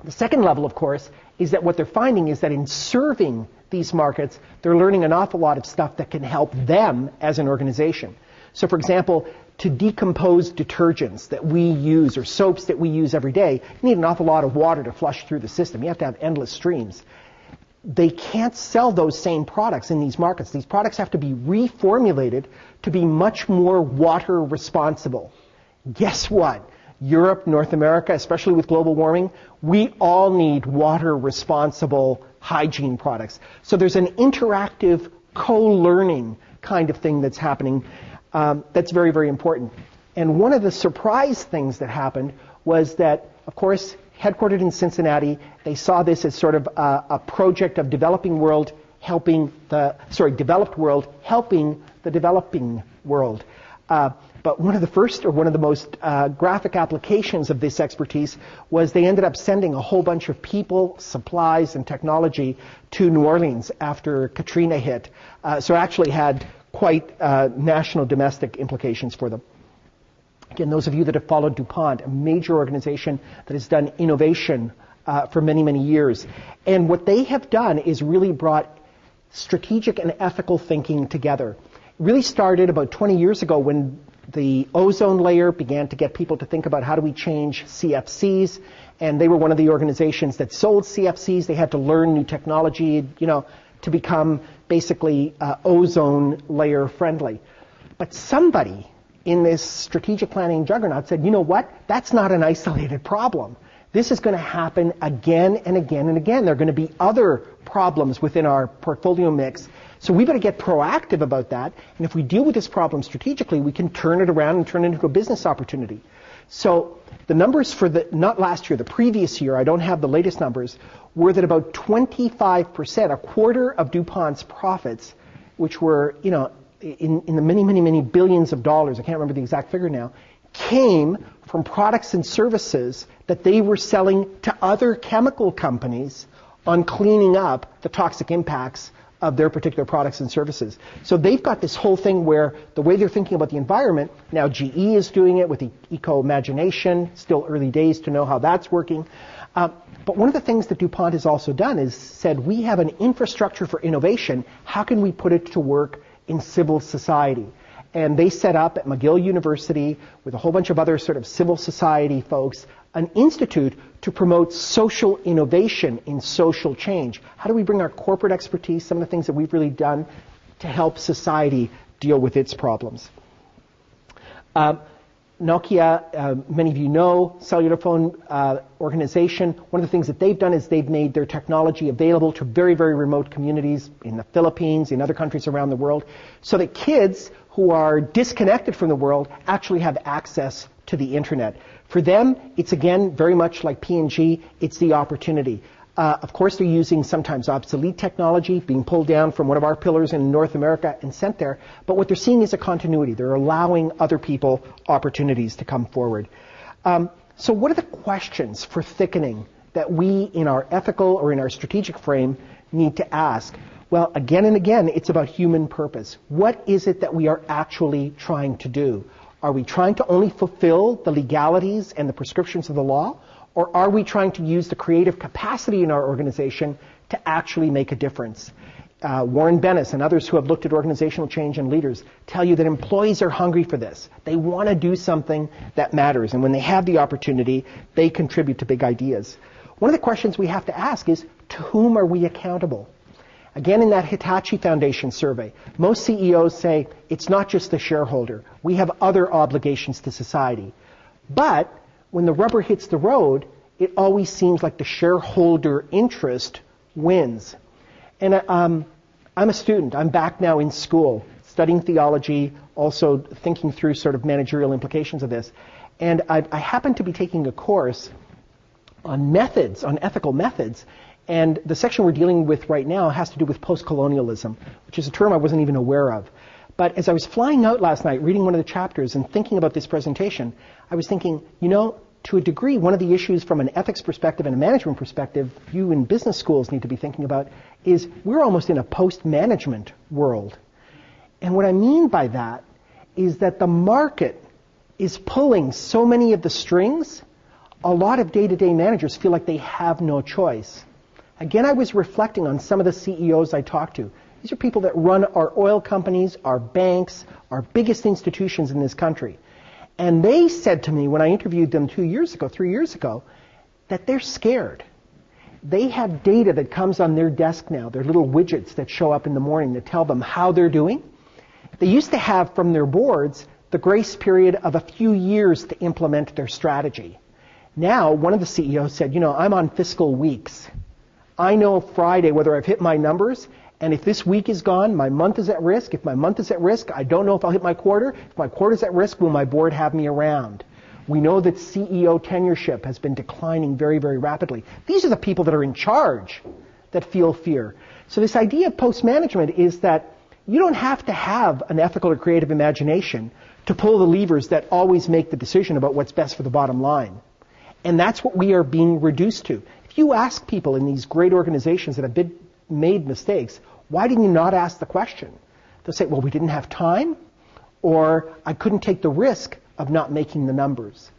S1: The second level, of course, is that what they're finding is that in serving these markets, they're learning an awful lot of stuff that can help them as an organization. So, for example, to decompose detergents that we use or soaps that we use every day, you need an awful lot of water to flush through the system. You have to have endless streams. They can't sell those same products in these markets. These products have to be reformulated to be much more water responsible. Guess what? Europe, North America, especially with global warming, we all need water responsible hygiene products. So there's an interactive co-learning kind of thing that's happening that's very, very important. And one of the surprise things that happened was that, of course, headquartered in Cincinnati, they saw this as sort of a project of developing world developed world helping the developing world. But one of the first, or one of the most graphic applications of this expertise was they ended up sending a whole bunch of people, supplies, and technology to New Orleans after Katrina hit. So it actually had quite national domestic implications for them. Again, those of you that have followed DuPont, a major organization that has done innovation for many, many years. And what they have done is really brought strategic and ethical thinking together. It really started about 20 years ago when the ozone layer began to get people to think about how do we change CFCs, and they were one of the organizations that sold CFCs. They had to learn new technology, to become basically ozone layer friendly. But somebody in this strategic planning juggernaut said, you know what? That's not an isolated problem. This is going to happen again and again and again. There are going to be other problems within our portfolio mix. So we've got to get proactive about that. And if we deal with this problem strategically, we can turn it around and turn it into a business opportunity. So the numbers for not last year, the previous year, I don't have the latest numbers, were that about 25%, a quarter of DuPont's profits, which were, in the many, many, many billions of dollars, I can't remember the exact figure now, came from products and services that they were selling to other chemical companies on cleaning up the toxic impacts of their particular products and services. So they've got this whole thing where the way they're thinking about the environment, now GE is doing it with the Eco-Imagination, still early days to know how that's working. But one of the things that DuPont has also done is said, we have an infrastructure for innovation. How can we put it to work in civil society? And they set up at McGill University with a whole bunch of other sort of civil society folks an institute to promote social innovation in social change. How do we bring our corporate expertise, some of the things that we've really done to help society deal with its problems? Nokia, many of you know, cellular phone organization. One of the things that they've done is they've made their technology available to very, very remote communities in the Philippines, in other countries around the world, so that kids who are disconnected from the world actually have access to the internet. For them, it's again very much like P&G, it's the opportunity. Of course, they're using sometimes obsolete technology being pulled down from one of our pillars in North America and sent there. But what they're seeing is a continuity. They're allowing other people opportunities to come forward. So what are the questions for thickening that we in our ethical or in our strategic frame need to ask? Well, again and again, it's about human purpose. What is it that we are actually trying to do? Are we trying to only fulfill the legalities and the prescriptions of the law? Or are we trying to use the creative capacity in our organization to actually make a difference? Warren Bennis and others who have looked at organizational change and leaders tell you that employees are hungry for this. They want to do something that matters. And when they have the opportunity, they contribute to big ideas. One of the questions we have to ask is, to whom are we accountable? Again, in that Hitachi Foundation survey, most CEOs say, it's not just the shareholder. We have other obligations to society. But when the rubber hits the road, it always seems like the shareholder interest wins. And I'm a student. I'm back now in school, studying theology, also thinking through sort of managerial implications of this. And I happen to be taking a course on methods, on ethical methods. And the section we're dealing with right now has to do with post-colonialism, which is a term I wasn't even aware of. But as I was flying out last night, reading one of the chapters and thinking about this presentation, I was thinking, to a degree, one of the issues from an ethics perspective and a management perspective you in business schools need to be thinking about is we're almost in a post-management world. And what I mean by that is that the market is pulling so many of the strings, a lot of day-to-day managers feel like they have no choice. Again, I was reflecting on some of the CEOs I talked to. These are people that run our oil companies, our banks, our biggest institutions in this country. And they said to me when I interviewed them 3 years ago, that they're scared. They have data that comes on their desk now, their little widgets that show up in the morning that tell them how they're doing. They used to have from their boards the grace period of a few years to implement their strategy. Now, one of the CEOs said, I'm on fiscal weeks. I know Friday whether I've hit my numbers, and if this week is gone, my month is at risk. If my month is at risk, I don't know if I'll hit my quarter. If my quarter is at risk, will my board have me around? We know that CEO tenureship has been declining very, very rapidly. These are the people that are in charge. that feel fear. So this idea of post-management is that you don't have to have an ethical or creative imagination to pull the levers that always make the decision about what's best for the bottom line. And that's what we are being reduced to. If you ask people in these great organizations that have made mistakes, why didn't you not ask the question? They'll say, well, we didn't have time, or I couldn't take the risk of not making the numbers.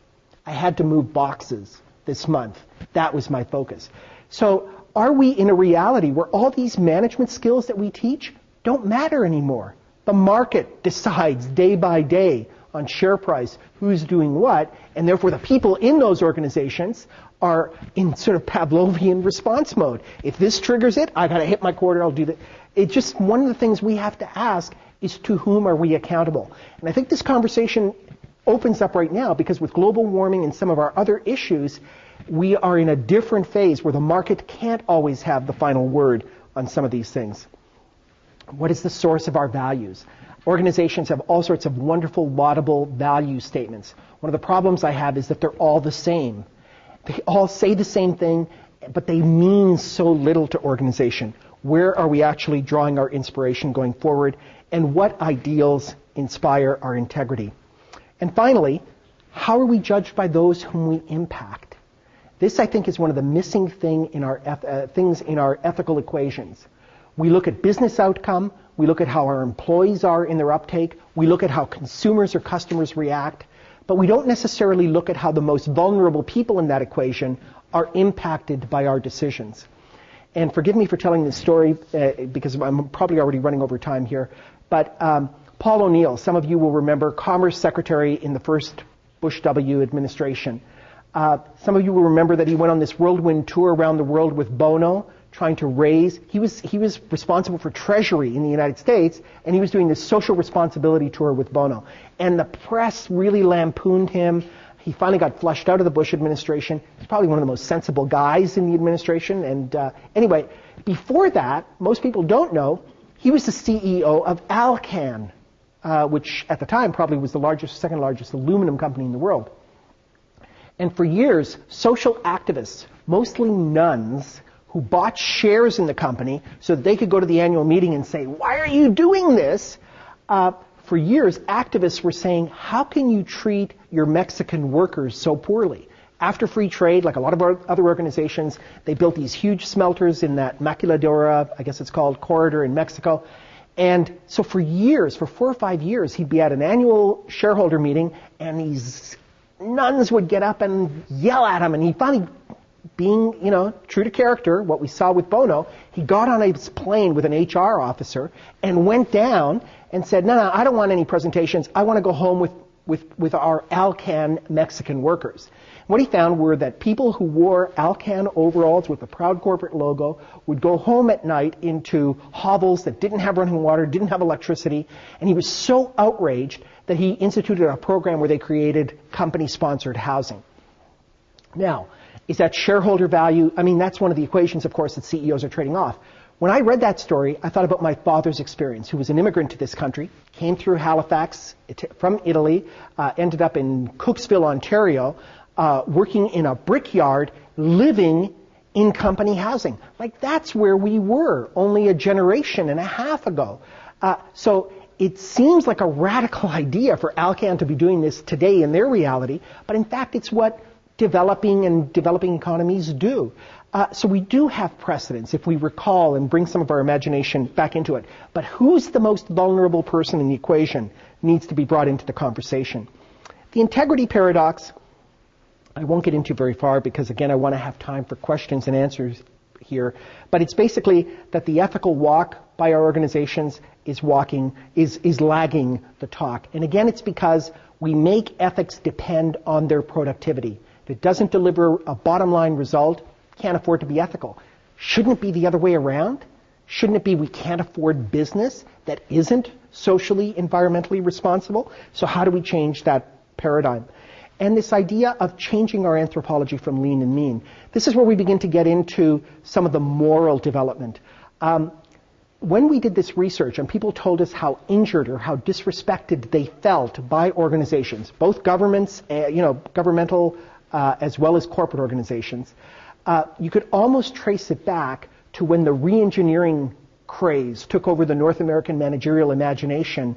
S1: I had to move boxes this month. That was my focus. So are we in a reality where all these management skills that we teach don't matter anymore? The market decides day by day on share price who's doing what, and therefore the people in those organizations are in sort of Pavlovian response mode. If this triggers it, I got to hit my quarter, I'll do that. It's just one of the things we have to ask is, to whom are we accountable? And I think this conversation opens up right now because with global warming and some of our other issues, we are in a different phase where the market can't always have the final word on some of these things. What is the source of our values? Organizations have all sorts of wonderful, laudable value statements. One of the problems I have is that they're all the same. They all say the same thing, but they mean so little to organization. Where are we actually drawing our inspiration going forward? And what ideals inspire our integrity? And finally, how are we judged by those whom we impact? This, I think, is one of the missing things in our ethical equations. We look at business outcome, we look at how our employees are in their uptake, we look at how consumers or customers react, but we don't necessarily look at how the most vulnerable people in that equation are impacted by our decisions. And forgive me for telling this story because I'm probably already running over time here, but Paul O'Neill, some of you will remember, Commerce Secretary in the first Bush W administration. Some of you will remember that he went on this whirlwind tour around the world with Bono, trying to raise, he was responsible for Treasury in the United States, and he was doing this social responsibility tour with Bono. And the press really lampooned him. He finally got flushed out of the Bush administration. He's probably one of the most sensible guys in the administration. And anyway, before that, most people don't know, he was the CEO of Alcan, which at the time probably was the second largest aluminum company in the world. And for years, social activists, mostly nuns, who bought shares in the company so that they could go to the annual meeting and say, why are you doing this? For years, activists were saying, how can you treat your Mexican workers so poorly? After free trade, like a lot of our other organizations, they built these huge smelters in that Maquiladora, I guess it's called, corridor in Mexico. And so for years, for 4 or 5 years, he'd be at an annual shareholder meeting, and these nuns would get up and yell at him, and he finally, being, true to character, what we saw with Bono, he got on his plane with an HR officer and went down and said, no, I don't want any presentations. I want to go home with our Alcan Mexican workers. What he found were that people who wore Alcan overalls with the proud corporate logo would go home at night into hovels that didn't have running water, didn't have electricity, and he was so outraged that he instituted a program where they created company-sponsored housing. Now, is that shareholder value? I mean, that's one of the equations, of course, that CEOs are trading off. When I read that story, I thought about my father's experience, who was an immigrant to this country, came through Halifax from Italy, ended up in Cooksville, Ontario, working in a brickyard, living in company housing. Like, that's where we were only a generation and a half ago. So it seems like a radical idea for Alcan to be doing this today in their reality, but in fact it's what developing economies do. So we do have precedents if we recall and bring some of our imagination back into it. But who's the most vulnerable person in the equation needs to be brought into the conversation. The integrity paradox, I won't get into very far because, again, I want to have time for questions and answers here. But it's basically that the ethical walk by our organizations is lagging the talk. And again, it's because we make ethics depend on their productivity. If it doesn't deliver a bottom line result, can't afford to be ethical. Shouldn't it be the other way around? Shouldn't it be we can't afford business that isn't socially, environmentally responsible? So how do we change that paradigm? And this idea of changing our anthropology from lean and mean. This is where we begin to get into some of the moral development. When we did this research and people told us how injured or how disrespected they felt by organizations, both governments, governmental as well as corporate organizations, you could almost trace it back to when the re-engineering craze took over the North American managerial imagination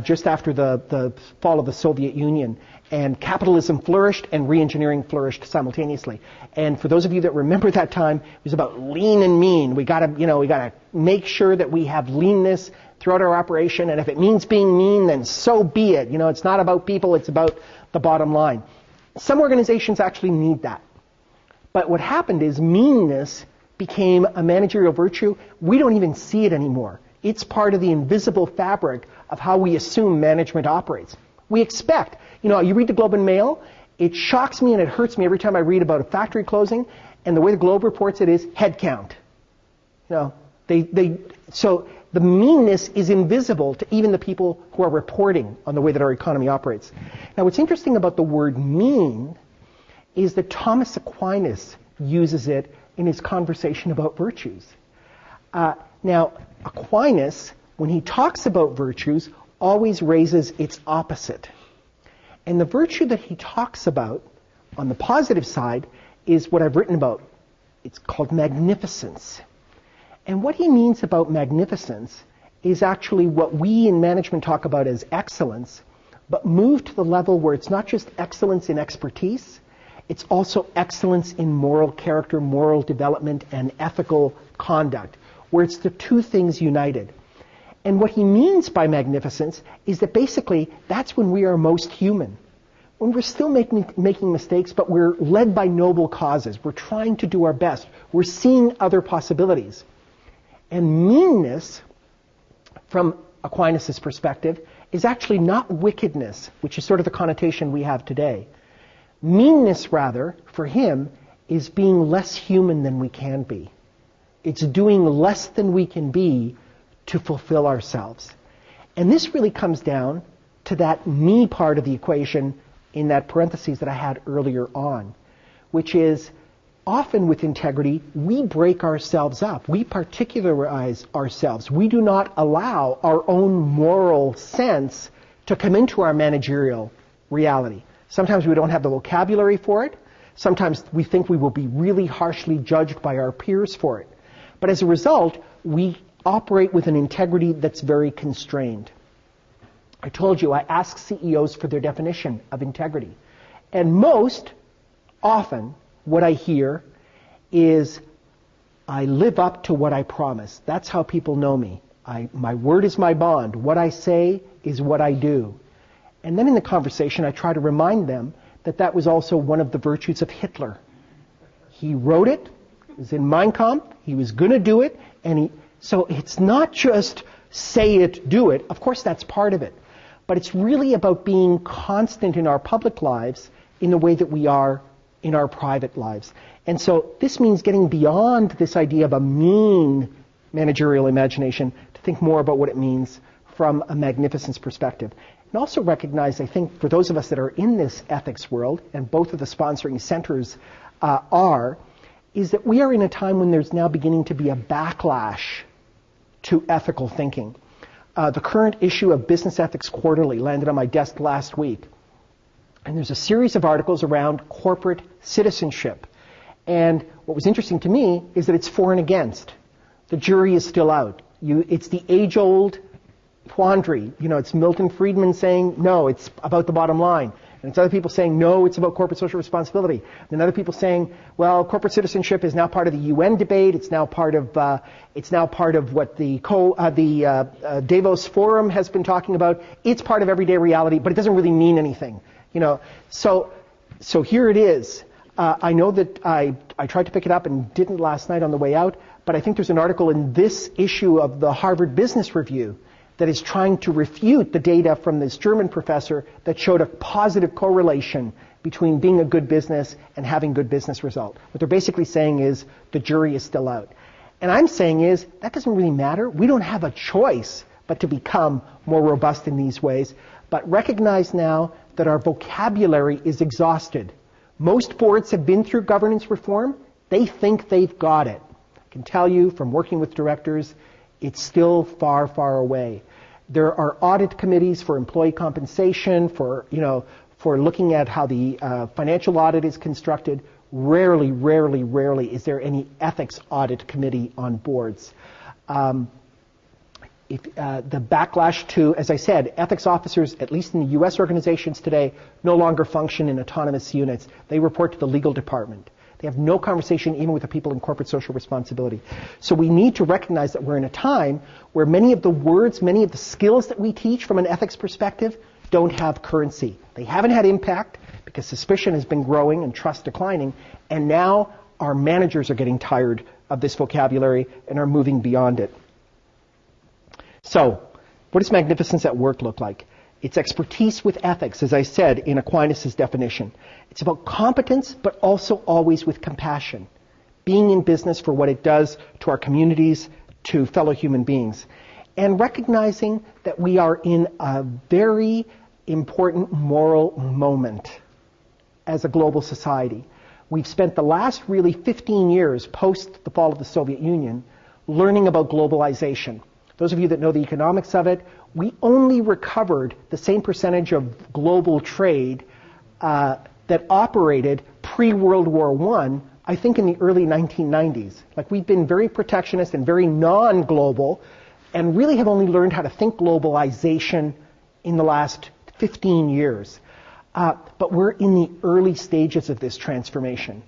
S1: just after the fall of the Soviet Union. And capitalism flourished and re-engineering flourished simultaneously. And for those of you that remember that time, it was about lean and mean. We gotta make sure that we have leanness throughout our operation. And if it means being mean, then so be it. It's not about people, it's about the bottom line. Some organizations actually need that. But what happened is meanness became a managerial virtue. We don't even see it anymore. It's part of the invisible fabric of how we assume management operates. We expect, you read the Globe and Mail, it shocks me and it hurts me every time I read about a factory closing, and the way the Globe reports it is head count. So the meanness is invisible to even the people who are reporting on the way that our economy operates. Now, what's interesting about the word mean is that Thomas Aquinas uses it in his conversation about virtues. Now, Aquinas, when he talks about virtues, always raises its opposite. And the virtue that he talks about on the positive side is what I've written about. It's called magnificence. And what he means about magnificence is actually what we in management talk about as excellence, but move to the level where it's not just excellence in expertise, it's also excellence in moral character, moral development, and ethical conduct, where it's the two things united. And what he means by magnificence is that basically that's when we are most human. When we're still making mistakes, but we're led by noble causes. We're trying to do our best. We're seeing other possibilities. And meanness, from Aquinas' perspective, is actually not wickedness, which is sort of the connotation we have today. Meanness, rather, for him, is being less human than we can be. It's doing less than we can be to fulfill ourselves. And this really comes down to that me part of the equation in that parentheses that I had earlier on, which is often with integrity, we break ourselves up. We particularize ourselves. We do not allow our own moral sense to come into our managerial reality. Sometimes we don't have the vocabulary for it. Sometimes we think we will be really harshly judged by our peers for it. But as a result, we operate with an integrity that's very constrained. I told you I ask CEOs for their definition of integrity. And most often what I hear is, I live up to what I promise. That's how people know me. My word is my bond. What I say is what I do. And then in the conversation, I try to remind them that that was also one of the virtues of Hitler. He wrote it. It was in Mein Kampf. He was going to do it. So it's not just say it, do it. Of course, that's part of it. But it's really about being constant in our public lives in the way that we are in our private lives. And so this means getting beyond this idea of a mean managerial imagination to think more about what it means from a magnificence perspective. And also recognize, I think, for those of us that are in this ethics world, and both of the sponsoring centers is that we are in a time when there's now beginning to be a backlash to ethical thinking. The current issue of Business Ethics Quarterly landed on my desk last week. And there's a series of articles around corporate citizenship. And what was interesting to me is that it's for and against. The jury is still out. It's the age-old quandary. It's Milton Friedman saying, no, it's about the bottom line. And it's other people saying, no, it's about corporate social responsibility. And other people saying, well, corporate citizenship is now part of the UN debate. It's now part of what the Davos Forum has been talking about. It's part of everyday reality, but it doesn't really mean anything. So here it is. I know that I tried to pick it up and didn't last night on the way out, but I think there's an article in this issue of the Harvard Business Review that is trying to refute the data from this German professor that showed a positive correlation between being a good business and having good business result. What they're basically saying is the jury is still out. And I'm saying is that doesn't really matter. We don't have a choice but to become more robust in these ways. But recognize now that our vocabulary is exhausted. Most boards have been through governance reform. They think they've got it. I can tell you from working with directors, it's still far, far away. There are audit committees for employee compensation, for looking at how the financial audit is constructed. rarely is there any ethics audit committee on boards. The backlash to, as I said, ethics officers, at least in the U.S. organizations today, no longer function in autonomous units. They report to the legal department. They have no conversation even with the people in corporate social responsibility. So we need to recognize that we're in a time where many of the words, many of the skills that we teach from an ethics perspective don't have currency. They haven't had impact because suspicion has been growing and trust declining, and now our managers are getting tired of this vocabulary and are moving beyond it. So, what does magnificence at work look like? It's expertise with ethics, as I said in Aquinas' definition. It's about competence, but also always with compassion. Being in business for what it does to our communities, to fellow human beings. And recognizing that we are in a very important moral moment as a global society. We've spent the last really 15 years post the fall of the Soviet Union learning about globalization. Those of you that know the economics of it, we only recovered the same percentage of global trade that operated pre-World War I think in the early 1990s. Like, we've been very protectionist and very non-global and really have only learned how to think globalization in the last 15 years. But we're in the early stages of this transformation.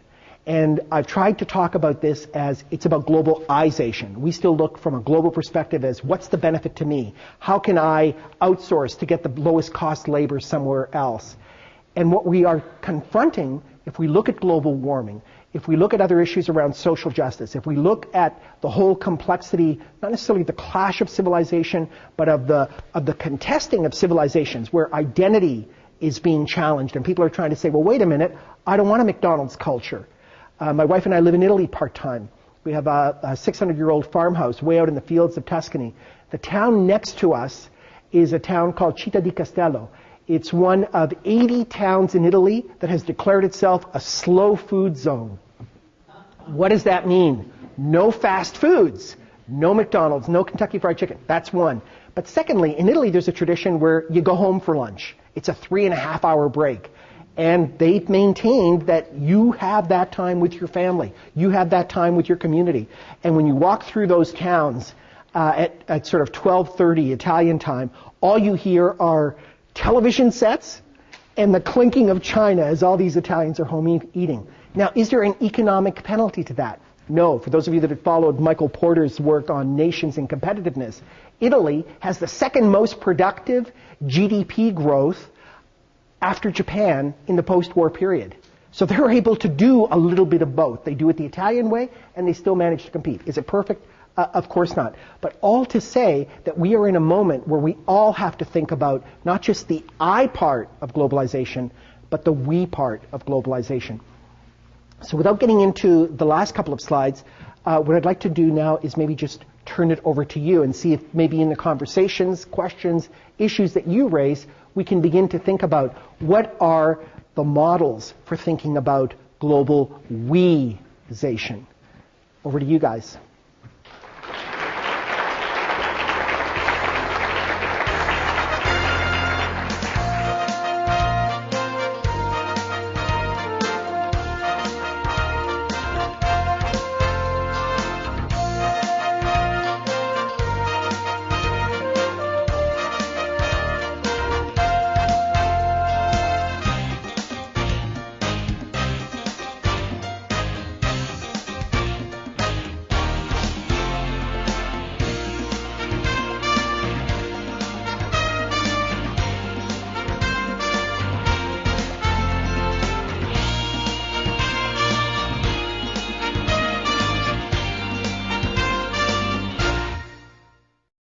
S1: And I've tried to talk about this as it's about globalization. We still look from a global perspective as what's the benefit to me? How can I outsource to get the lowest cost labor somewhere else? And what we are confronting, if we look at global warming, if we look at other issues around social justice, if we look at the whole complexity, not necessarily the clash of civilization, but of the contesting of civilizations where identity is being challenged and people are trying to say, well, wait a minute, I don't want a McDonald's culture. My wife and I live in Italy part-time. We have a 600-year-old farmhouse way out in the fields of Tuscany. The town next to us is a town called Città di Castello. It's one of 80 towns in Italy that has declared itself a slow food zone. What does that mean? No fast foods. No McDonald's, no Kentucky Fried Chicken. That's one. But secondly, in Italy there's a tradition where you go home for lunch. It's a 3.5-hour break. And they've maintained that you have that time with your family. You have that time with your community. And when you walk through those towns at sort of 12:30 Italian time, all you hear are television sets and the clinking of china as all these Italians are home eating. Now, is there an economic penalty to that? No. For those of you that have followed Michael Porter's work on nations and competitiveness, Italy has the second most productive GDP growth after Japan in the post-war period. So they're able to do a little bit of both. They do it the Italian way, and they still manage to compete. Is it perfect? Of course not. But all to say that we are in a moment where we all have to think about not just the I part of globalization, but the we part of globalization. So without getting into the last couple of slides, what I'd like to do now is maybe just turn it over to you and see if maybe in the conversations, questions, issues that you raise, we can begin to think about what are the models for thinking about global we-zation. Over to you guys.